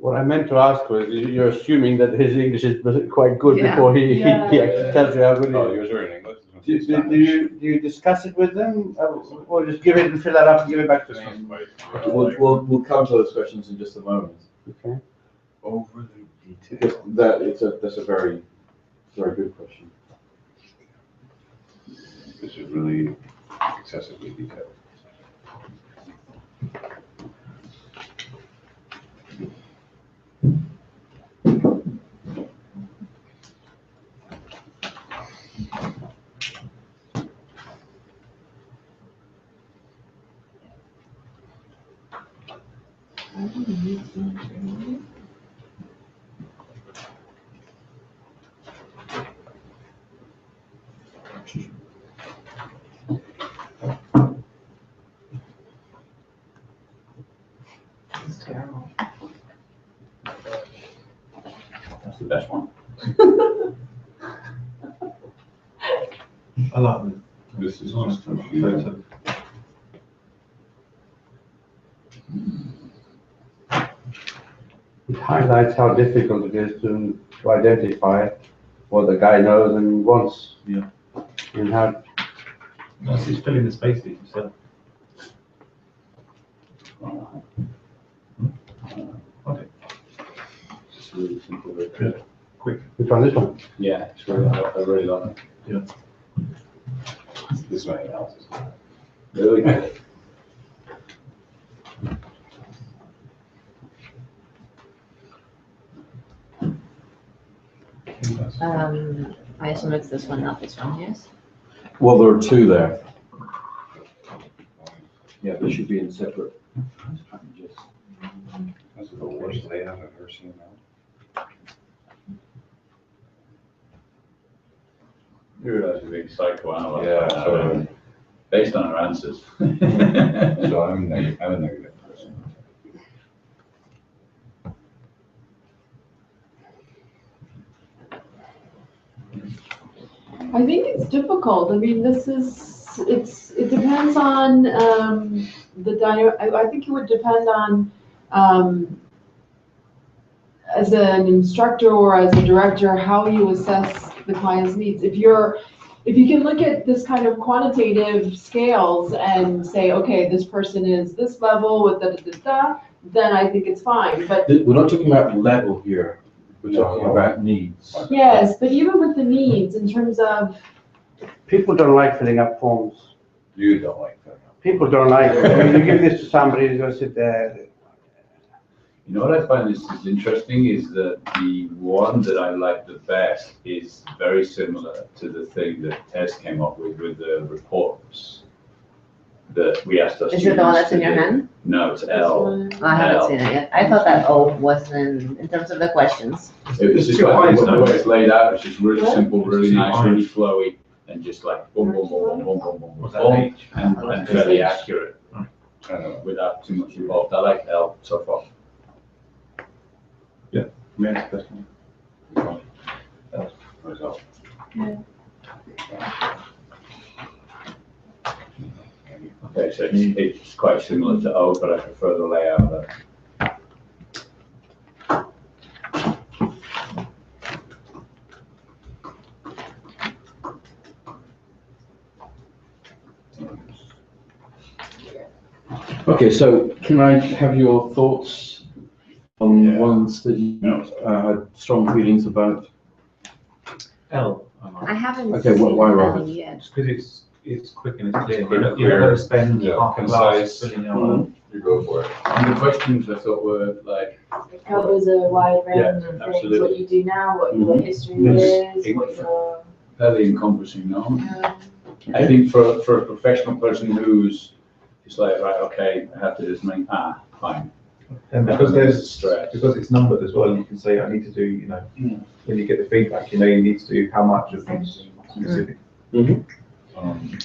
Speaker 7: What I meant to ask was, you're assuming that his English is quite good
Speaker 1: Yeah.
Speaker 7: before he
Speaker 8: Yeah.
Speaker 7: actually tells you how good
Speaker 5: Oh,
Speaker 7: it
Speaker 5: yours
Speaker 7: is.
Speaker 5: are in English.
Speaker 7: Do you discuss it with them, or just give it and fill that up and give it back to them?
Speaker 2: We'll come to those questions in just a moment.
Speaker 7: Okay.
Speaker 5: Overly
Speaker 2: Because
Speaker 5: detailed.
Speaker 2: that's a very, very good question.
Speaker 5: This is really excessively detailed.
Speaker 1: It's terrible.
Speaker 6: That's the best one.
Speaker 4: I like them.
Speaker 5: This is
Speaker 4: Nice
Speaker 5: just confusing.
Speaker 4: photo.
Speaker 7: It highlights how difficult it is to identify what the guy knows and wants.
Speaker 4: Yeah.
Speaker 7: And how,
Speaker 4: Nice, it's filling the spaces, so. Okay,
Speaker 6: It's really simple, very clear.
Speaker 4: quick.
Speaker 7: which one, this one?
Speaker 6: Yeah, it's really, I really like it.
Speaker 5: This many houses.
Speaker 6: Really good.
Speaker 1: I assume it's this one, not this one, yes?
Speaker 2: Well, there are two there. Yeah, they should be in separate packages.
Speaker 5: This is the worst layout I've ever seen now.
Speaker 6: You realize you're being psychoanalyzed.
Speaker 5: Yeah,
Speaker 6: by now,
Speaker 5: so-
Speaker 6: right? Based on our answers.
Speaker 5: So I'm a negative person.
Speaker 8: I think it's difficult. I mean, it depends on, I think it would depend on, as an instructor or as a director, how you assess the client's needs. If you can look at this kind of quantitative scales and say, okay, this person is this level with da-da-da-da, then I think it's fine. But
Speaker 2: We're not talking about level here, we're talking about needs.
Speaker 8: yes, but even with the needs, in terms of,
Speaker 7: People don't like filling up forms.
Speaker 5: You don't like that.
Speaker 7: People don't like, I mean, you give this to somebody who's gonna sit there.
Speaker 6: You know what I find is interesting is that the one that I like the best is very similar to the thing that Tess came up with the reports that we asked us.
Speaker 1: Is it the one that's in your hand?
Speaker 6: No, it's L.
Speaker 1: I haven't seen it yet. I thought that O was in terms of the questions.
Speaker 6: It's just
Speaker 4: Too high,
Speaker 6: like the
Speaker 4: isn't it?
Speaker 6: way it's laid out, it's just really
Speaker 8: What?
Speaker 6: simple, really
Speaker 4: Too
Speaker 6: nice,
Speaker 4: high.
Speaker 6: really flowy, and just like boom, boom, boom, boom, boom, boom, boom,
Speaker 4: Was
Speaker 6: boom,
Speaker 4: that
Speaker 6: boom,
Speaker 4: H?
Speaker 6: and fairly accurate
Speaker 5: I don't know.
Speaker 6: without too much involved. I like L so far.
Speaker 4: Yeah, question.
Speaker 5: Result.
Speaker 6: Okay, so it's quite similar to O, but I prefer the layout of that.
Speaker 2: Okay, so can I have your thoughts on
Speaker 5: Yeah.
Speaker 2: ones that you had strong feelings about?
Speaker 4: L.
Speaker 1: I haven't
Speaker 2: Okay,
Speaker 1: seen
Speaker 2: why,
Speaker 1: that
Speaker 2: Robert?
Speaker 1: yet.
Speaker 4: Just because it's quick and it's clear.
Speaker 5: It's quick and
Speaker 4: You don't
Speaker 5: clear.
Speaker 4: have to spend
Speaker 5: Yeah,
Speaker 4: half a class
Speaker 5: concise.
Speaker 4: filling out.
Speaker 5: You go for it.
Speaker 6: And the questions I thought were like,
Speaker 9: It covers a wide
Speaker 6: Yeah,
Speaker 9: range of things,
Speaker 6: absolutely.
Speaker 9: what you do now, what your
Speaker 2: Mhm.
Speaker 9: history
Speaker 6: Yes.
Speaker 9: is, what your,
Speaker 6: fairly encompassing, no? I think for a professional person who's just like, right, okay, I have to do this many, fine.
Speaker 4: And because there's,
Speaker 6: Stress.
Speaker 4: because it's numbered as well, you can say, I need to do, when you get the feedback, you need to do how much of each specific.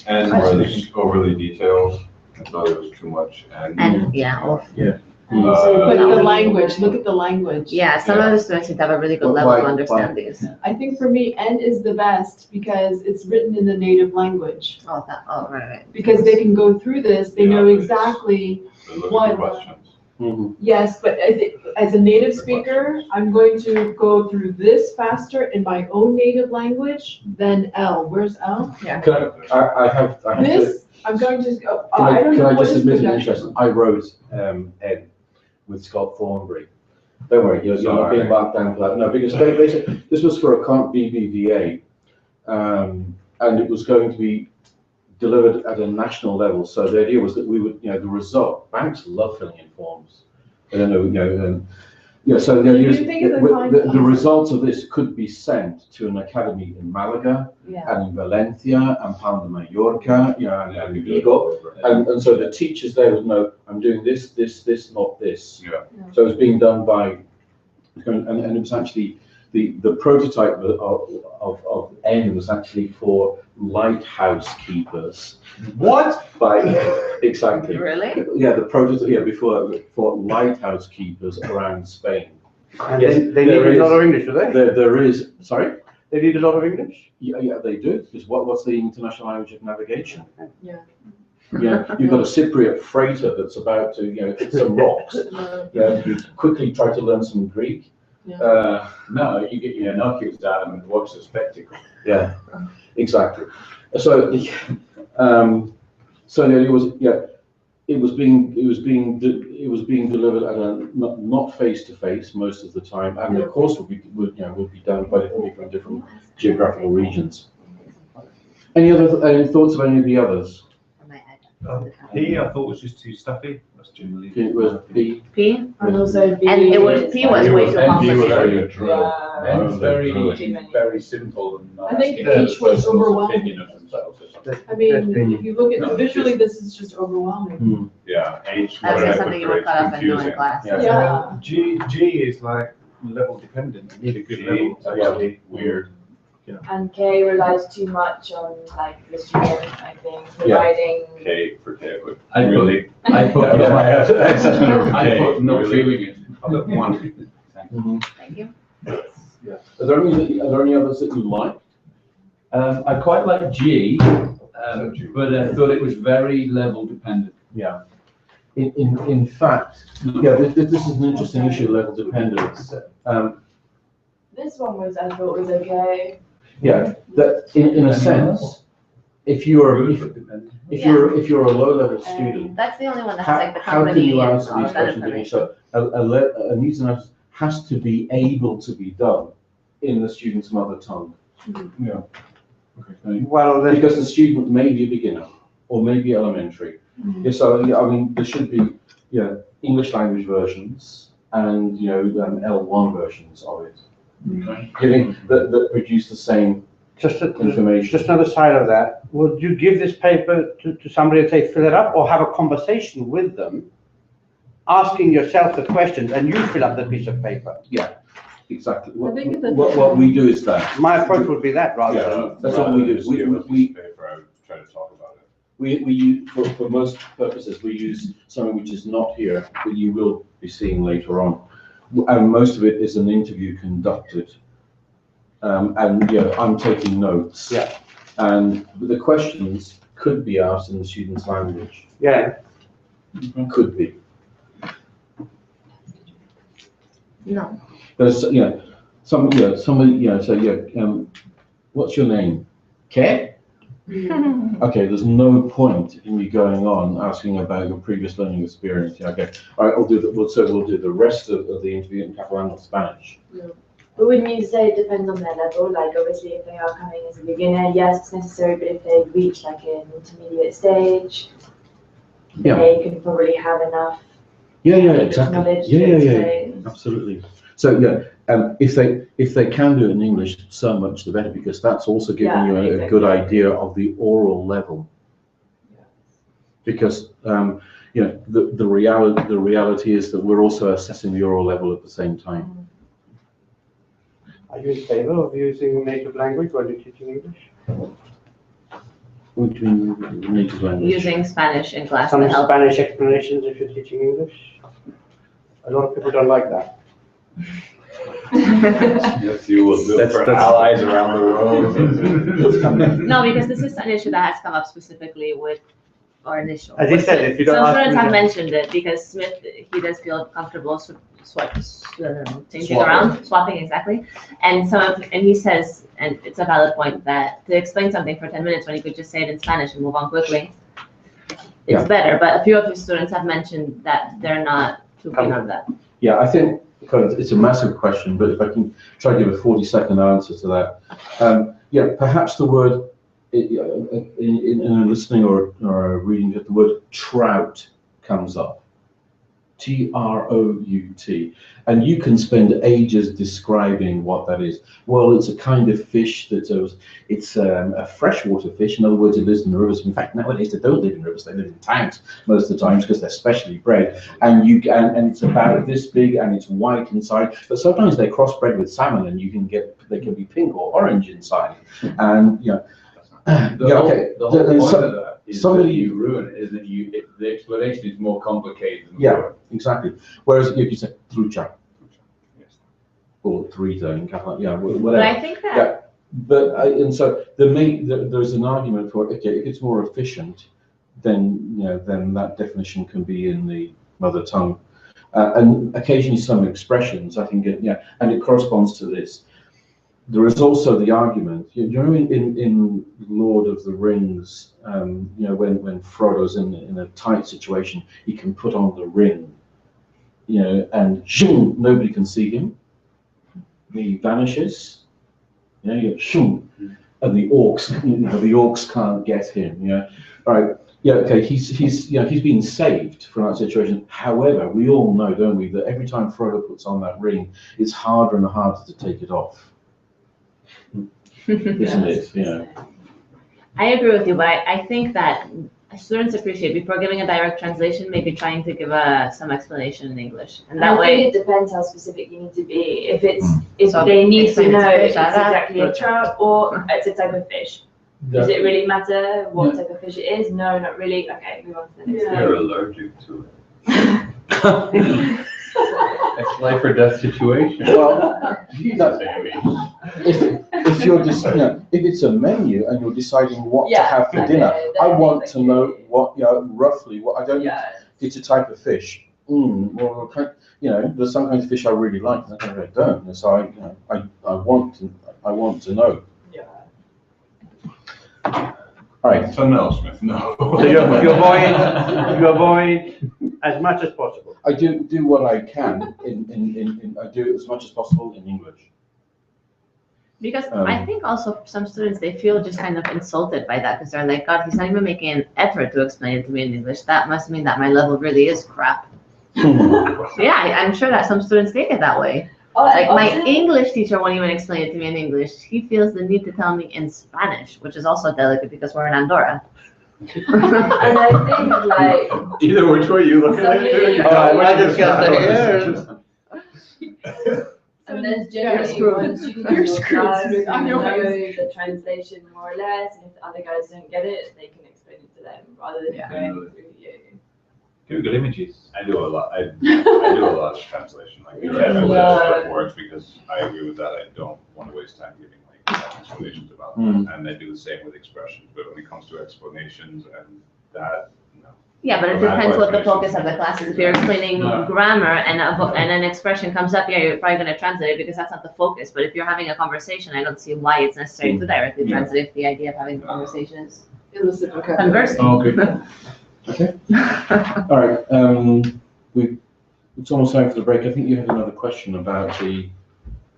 Speaker 5: And overly detailed, I thought it was too much,
Speaker 1: And, yeah, or,
Speaker 8: but the language, look at the language.
Speaker 1: yeah, some of the students need to have a really good level to understand these.
Speaker 8: I think for me, N is the best because it's written in the native language.
Speaker 1: Right, right.
Speaker 8: Because they can go through this, they know exactly
Speaker 5: They look at
Speaker 8: What?
Speaker 5: the questions.
Speaker 8: Yes, but as a native speaker, I'm going to go through this faster in my own native language than L. Where's L?
Speaker 2: Can I have to,
Speaker 8: This, I'm going to,
Speaker 2: can
Speaker 8: I don't know
Speaker 2: I
Speaker 8: what
Speaker 2: just
Speaker 8: is
Speaker 2: admit an
Speaker 8: projection.
Speaker 2: interest? I wrote, N with Scott Thornbury. Don't worry, you're not being backed down for that. No, because basically, this was for a BBVA, and it was going to be delivered at a national level. So the idea was that we would, the result, banks love filling in forms. I don't know, so the idea is the results of this could be sent to an academy in Malaga, and in Valencia, and Palma de Mallorca, and Vigo. And so the teachers there would know, I'm doing this, not this.
Speaker 5: Yeah.
Speaker 2: So it was being done by, and it was actually, the prototype of N was actually for lighthouse keepers.
Speaker 7: What?
Speaker 2: Exactly.
Speaker 1: Really?
Speaker 2: Yeah, the prototype, before, for lighthouse keepers around Spain.
Speaker 7: And
Speaker 2: Yes,
Speaker 7: they need
Speaker 2: there
Speaker 7: a lot
Speaker 2: is-
Speaker 7: of English, do they?
Speaker 2: There is, sorry?
Speaker 7: They need a lot of English?
Speaker 2: Yeah, they do, because what's the international language of navigation?
Speaker 8: Yeah.
Speaker 2: Yeah, you've got a Cypriot freighter that's about to, hit some rocks. Yeah, you quickly try to learn some Greek.
Speaker 6: No, you get your binoculars out and watch the spectacle.
Speaker 2: Yeah, exactly. So, so the idea was, it was being delivered at a not face to face most of the time, and the course would be done by different people in different geographical regions. Any thoughts of any of the others?
Speaker 4: P, I thought was just too stuffy. That's generally.
Speaker 2: It was B.
Speaker 1: P?
Speaker 9: And also B.
Speaker 1: And it was, P was way too complicated.
Speaker 6: And it's very simple and not
Speaker 8: I think
Speaker 6: asking
Speaker 8: H was
Speaker 6: personal
Speaker 8: overwhelming.
Speaker 6: opinion of themselves or something.
Speaker 8: I mean, if you look at, visually, this is just overwhelming.
Speaker 5: Yeah, H.
Speaker 1: That's
Speaker 5: whatever,
Speaker 1: something you would cut off and do in
Speaker 5: confusing.
Speaker 1: class.
Speaker 2: Yeah.
Speaker 8: Yeah.
Speaker 4: G is like level dependent. You need a good
Speaker 5: G,
Speaker 4: level. to
Speaker 5: yeah,
Speaker 4: actually-
Speaker 5: weird.
Speaker 9: And K relies too much on like the student, I think,
Speaker 2: Yeah.
Speaker 9: providing.
Speaker 5: K for K, but
Speaker 6: I put-
Speaker 5: really.
Speaker 6: I put,
Speaker 5: That was my assessment of
Speaker 6: I
Speaker 5: K,
Speaker 6: put not
Speaker 5: really.
Speaker 6: feeling it. I put one.
Speaker 1: Thank you.
Speaker 2: Yeah. Are there any others that you like?
Speaker 6: I quite like G, but I thought it was very level dependent.
Speaker 2: Yeah. In fact, this is an interesting issue, level dependence.
Speaker 9: This one was, I thought was okay.
Speaker 2: Yeah, that in a sense, if you're a low-level student,
Speaker 1: That's the only one that has like the
Speaker 2: how can
Speaker 1: company
Speaker 2: you
Speaker 1: and
Speaker 2: answer
Speaker 1: all
Speaker 2: these
Speaker 1: that
Speaker 2: questions?
Speaker 1: information.
Speaker 2: So a needs analysis has to be able to be done in the student's mother tongue.
Speaker 5: Yeah. Okay.
Speaker 7: Well,
Speaker 2: Because the student may be a beginner or maybe elementary. Yeah, so, I mean, there should be, English language versions and, L1 versions of it. Giving, that produce the same information.
Speaker 7: just another side of that, would you give this paper to somebody and say, fill it up, or have a conversation with them, asking yourself the questions, and you fill up the piece of paper?
Speaker 2: Exactly.
Speaker 8: I think it's a-
Speaker 2: What we do is that.
Speaker 7: My approach would be that rather
Speaker 2: Yeah.
Speaker 7: than.
Speaker 2: That's what we do.
Speaker 5: Just give us a piece of paper, I would try to talk about it.
Speaker 2: We use, for most purposes, we use something which is not here, that you will be seeing later on. And most of it is an interview conducted. And I'm taking notes.
Speaker 7: Yeah.
Speaker 2: And the questions could be asked in the student's language.
Speaker 7: Yeah,
Speaker 2: Could be.
Speaker 1: No.
Speaker 2: There's, somebody, what's your name? Kay? Okay, there's no point in me going on asking about your previous learning experience. Yeah, okay, all right, we'll do the rest of the interview in Catalan or Spanish.
Speaker 9: But when you say it depends on their level, like obviously if they are coming as a beginner, yes, it's necessary, but if they reach like an intermediate stage,
Speaker 2: Yeah.
Speaker 9: they can probably have enough
Speaker 2: Yeah,
Speaker 9: English knowledge to say.
Speaker 2: absolutely. So if they can do it in English, so much the better, because that's also giving
Speaker 9: Yeah,
Speaker 2: you a
Speaker 9: exactly.
Speaker 2: good idea of the oral level. Because the reality is that we're also assessing the oral level at the same time.
Speaker 7: are you in favor of using native language when you're teaching English?
Speaker 2: Which means native language.
Speaker 1: Using Spanish in class
Speaker 7: Some
Speaker 1: to help.
Speaker 7: Spanish explanations if you're teaching English? A lot of people don't like that.
Speaker 5: Yes, you will look for allies around the world.
Speaker 1: No, because this is an issue that has come up specifically with or initial.
Speaker 7: As he said, if you don't
Speaker 1: Some
Speaker 7: ask
Speaker 1: students
Speaker 7: me
Speaker 1: have
Speaker 7: that-
Speaker 1: mentioned it because Smith, he does feel comfortable changing
Speaker 2: Swapping.
Speaker 1: around, swapping exactly. And and he says, and it's a valid point, that to explain something for 10 minutes when you could just say it in Spanish and move on quickly,
Speaker 2: Yeah.
Speaker 1: it's better. But a few of his students have mentioned that they're not too keen on that.
Speaker 2: Yeah, I think it's a massive question, but if I can try to give a 40-second answer to that. Yeah, perhaps the word, in a listening or a reading, the word trout comes up. Trout. And you can spend ages describing what that is. Well, it's a kind of fish it's a freshwater fish. In other words, it lives in the rivers. In fact, nowadays they don't live in rivers, they live in tanks most of the times because they're specially bred. And it's about this big and it's white inside, but sometimes they're crossbred with salmon and they can be pink or orange inside. And
Speaker 6: The whole point of that is
Speaker 2: somebody-
Speaker 6: that you ruin it, is that the explanation is more complicated than the
Speaker 2: Yeah,
Speaker 6: word.
Speaker 2: exactly. Whereas if you say trucha
Speaker 5: Yes.
Speaker 2: or trita in Catalan, yeah,
Speaker 1: But
Speaker 2: whatever.
Speaker 1: I think that,
Speaker 2: Yeah, but and so there's an argument for okay, if it's more efficient, then then that definition can be in the mother tongue, and occasionally some expressions I think and it corresponds to this. There is also the argument, in Lord of the Rings, when Frodo's in a tight situation, he can put on the ring, and zoom, nobody can see him. He vanishes, you go zoom, and the orcs can't get him. All right, okay, he's been saved from that situation. However, we all know, don't we, that every time Frodo puts on that ring, it's harder and harder to take it off. Isn't it?
Speaker 1: I agree with you, but I think that students appreciate before giving a direct translation, maybe trying to give some explanation in English, and that
Speaker 9: I
Speaker 1: way.
Speaker 9: think it depends how specific you need to be. If
Speaker 1: So
Speaker 9: they need to
Speaker 1: explain
Speaker 9: know
Speaker 1: it's a
Speaker 9: it's
Speaker 1: fish,
Speaker 9: exactly a
Speaker 1: that-
Speaker 9: trout or it's a type of fish. Does it really matter what type of fish it is? No, not really. Okay, move on to the next
Speaker 8: Yeah.
Speaker 5: They're allergic to it. It's life or death situation.
Speaker 2: Well,
Speaker 5: Jesus, Amy.
Speaker 2: if you're just, if it's a menu and you're deciding what to
Speaker 9: Yeah,
Speaker 2: have for
Speaker 9: okay,
Speaker 2: dinner, I
Speaker 9: then
Speaker 2: want
Speaker 9: it's
Speaker 2: to
Speaker 9: okay.
Speaker 2: know what, roughly what. I don't.
Speaker 9: Yeah.
Speaker 2: It's a type of fish. Well, there's some kinds of fish I really like, and some I don't. And so I want to know.
Speaker 9: Yeah.
Speaker 2: All right.
Speaker 5: So no, Smith, no.
Speaker 7: So you avoid as much as possible.
Speaker 2: I do what I can I do it as much as possible in English.
Speaker 1: Because I think also some students, they feel just kind of insulted by that because they're like, God, he's not even making an effort to explain it to me in English. That must mean that my level really is crap. Yeah, I'm sure that some students take it that way. Like my English teacher won't even explain it to me in English. He feels the need to tell me in Spanish, which is also delicate because we're in Andorra.
Speaker 9: And I think like
Speaker 5: Either which way you look at it.
Speaker 7: I discussed it.
Speaker 9: and there's
Speaker 8: You're
Speaker 9: generally
Speaker 8: screwed.
Speaker 9: one student
Speaker 8: You're
Speaker 9: in your
Speaker 8: screwed,
Speaker 9: class
Speaker 8: Smith.
Speaker 9: who
Speaker 8: I'm your
Speaker 9: knows
Speaker 8: wife.
Speaker 9: the translation more or less, and if the other guys don't get it, they can explain it to them rather than
Speaker 1: Yeah.
Speaker 9: going through you.
Speaker 5: Google Images. I do a lot. I do a lot of translation. Like
Speaker 9: Yeah.
Speaker 5: words because I agree with that. I don't want to waste time giving explanations about them, and I do the same with expressions. But when it comes to explanations and that, no.
Speaker 1: Yeah, but it depends what the focus of the class is. If you're explaining
Speaker 6: No.
Speaker 1: grammar and an expression comes up, yeah, you're probably going to translate it because that's not the focus. But if you're having a conversation, I don't see why it's necessary to directly
Speaker 6: Yeah.
Speaker 1: translate the idea of having conversations.
Speaker 8: Illicit vocabulary.
Speaker 1: Conversing.
Speaker 6: Oh, good.
Speaker 2: Okay. All right. It's almost time for the break. I think you had another question about the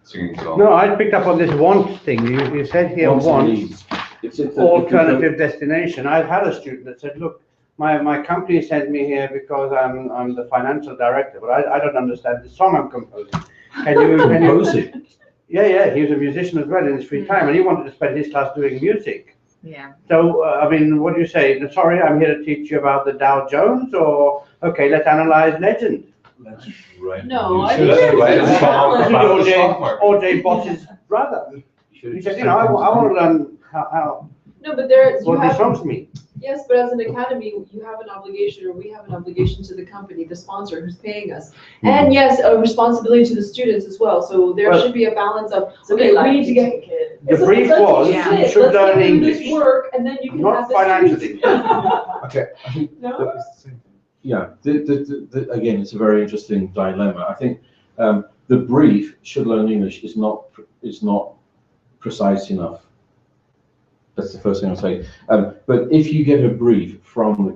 Speaker 5: Singing song.
Speaker 7: No, I picked up on this want thing. You said here
Speaker 2: wants and
Speaker 7: want,
Speaker 2: needs. It's
Speaker 7: alternative destination. I've had a student that said, look, my company sent me here because I'm the financial director, but I don't understand the song I'm composing. Can you
Speaker 2: compose it.
Speaker 7: Yeah, he was a musician as well in his free time, and he wanted to spend his class doing music.
Speaker 1: Yeah.
Speaker 7: So, what do you say? Sorry, I'm here to teach you about the Dow Jones, or, okay, let's analyze legend.
Speaker 2: That's right.
Speaker 8: No, I
Speaker 5: Let's
Speaker 8: think.
Speaker 5: write a song about the stock market.
Speaker 7: O.J. Boss's brother. He said, I want to learn how
Speaker 8: No, but there,
Speaker 7: That's
Speaker 8: you
Speaker 7: what this
Speaker 8: have,
Speaker 7: songs mean.
Speaker 8: yes, but as an academy, you have an obligation, or we have an obligation to the company, the sponsor who's paying us. And yes, a responsibility to the students as well, so there
Speaker 7: Well-
Speaker 8: should be a balance of,
Speaker 9: So
Speaker 8: okay, we need to get.
Speaker 7: The brief was,
Speaker 1: Yeah.
Speaker 7: you should learn English,
Speaker 8: This work, and then you can
Speaker 7: not
Speaker 8: have the
Speaker 7: financially.
Speaker 8: students.
Speaker 2: Okay, I think
Speaker 8: No?
Speaker 2: yeah, again, it's a very interesting dilemma. I think the brief, should learn English, is not precise enough. That's the first thing I'll say. But if you get a brief from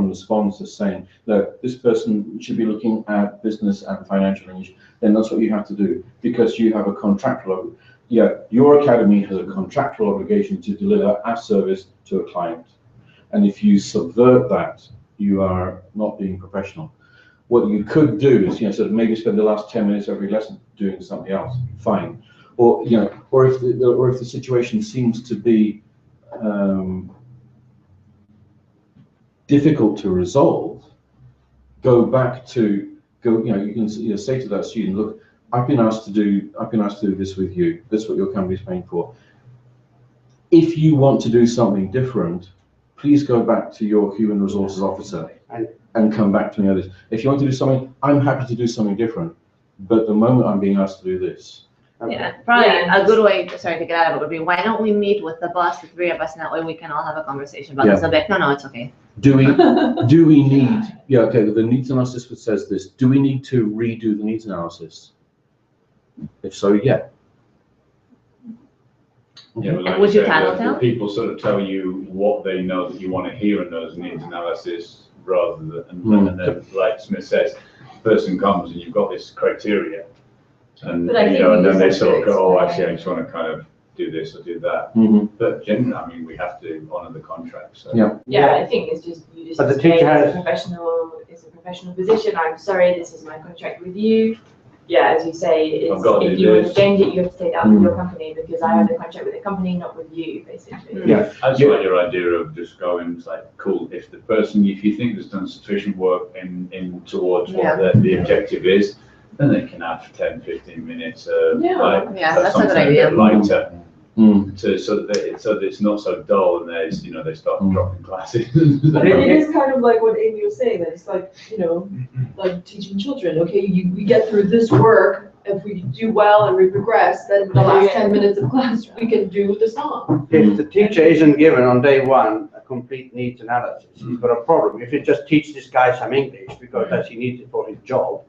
Speaker 2: the sponsor saying that this person should be looking at business and financial English, then that's what you have to do, because you have a contractual. Yeah, your academy has a contractual obligation to deliver a service to a client, and if you subvert that, you are not being professional. What you could do is, sort of maybe spend the last 10 minutes every lesson doing something else, fine. Or, or if the situation seems to be difficult to resolve, you can say to that student, look, I've been asked to do this with you. This is what your company is paying for. If you want to do something different, please go back to your human resources officer and come back to me on this. If you want to do something, I'm happy to do something different. But the moment I'm being asked to do this.
Speaker 1: Yeah, probably a good way, sorry to get out of it, would be, why don't we meet with the boss, the three of us, and that way we can all have a conversation about this a bit. No, it's okay.
Speaker 2: Do we need, okay, the needs analysis says this, do we need to redo the needs analysis? If so, yeah.
Speaker 6: Yeah, but like
Speaker 1: Would you
Speaker 6: said,
Speaker 1: title
Speaker 6: the
Speaker 1: down?
Speaker 6: people sort of tell you what they know that you want to hear in those needs analysis rather than, and then like Smith says, person comes and you've got this criteria. And,
Speaker 8: But I think
Speaker 6: and
Speaker 8: we
Speaker 6: then they
Speaker 8: just have
Speaker 6: sort of
Speaker 8: to
Speaker 6: go, oh,
Speaker 8: explain.
Speaker 6: actually, I just want to kind of do this or do that.
Speaker 2: Mhm.
Speaker 6: But generally, I mean, we have to honor the contract, so.
Speaker 2: Yeah.
Speaker 9: Yeah, I think it's just, you just
Speaker 7: But the
Speaker 9: explain
Speaker 7: teacher
Speaker 9: it's
Speaker 7: has-
Speaker 9: a professional position, I'm sorry, this is my contract with you. Yeah, as you say, it's,
Speaker 6: I've got to
Speaker 9: if
Speaker 6: do
Speaker 9: you want
Speaker 6: this.
Speaker 9: to change it, you have to take that up with your company, because I have the contract with the company, not with you, basically.
Speaker 2: Yeah.
Speaker 6: I just like your idea of just going, it's like, cool, if the person, if you think has done sufficient work in towards what the objective is, then they can have 10, 15 minutes of
Speaker 8: Yeah.
Speaker 6: like,
Speaker 1: Yeah,
Speaker 6: of
Speaker 1: that's a good
Speaker 6: something
Speaker 1: idea.
Speaker 6: bit lighter.
Speaker 2: Mm.
Speaker 6: So that it's not so dull and there's, they start dropping classes.
Speaker 8: But it is kind of like what Amy was saying, that it's like, like teaching children, okay, we get through this work, if we do well and we progress, then the last 10 minutes of class, we can do the song.
Speaker 7: If the teacher isn't given on day one a complete needs analysis, he's got a problem. If you just teach this guy some English because that's he needs it for his job,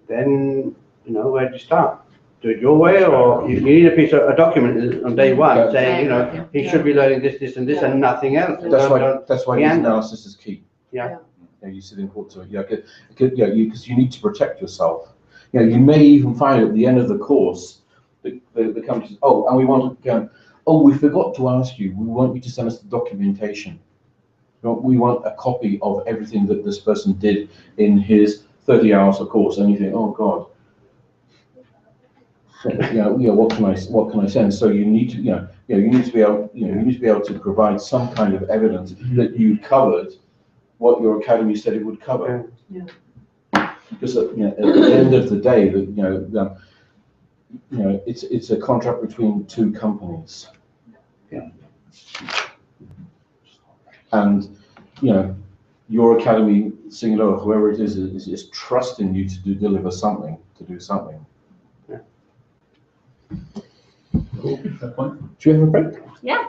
Speaker 7: then, where do you start? Do it your way, or you need a document on day one saying, he should be learning this, this, and this, and nothing else.
Speaker 2: That's why needs analysis is key.
Speaker 7: Yeah.
Speaker 2: You said important to it. Because you need to protect yourself. You may even find at the end of the course, the company says, oh, and we want to go, oh, we forgot to ask you, we want you to send us the documentation. We want a copy of everything that this person did in his 30 hours of course, and you think, oh God. What can I send? So you need to, you need to be able, to provide some kind of evidence that you covered what your academy said it would cover.
Speaker 8: Yeah.
Speaker 2: Because at the end of the day, it's a contract between two companies.
Speaker 7: Yeah.
Speaker 2: And your academy, singular, whoever it is trusting you to deliver something, to do something.
Speaker 6: Cool, fair point.
Speaker 2: Do you have a break?
Speaker 1: Yeah.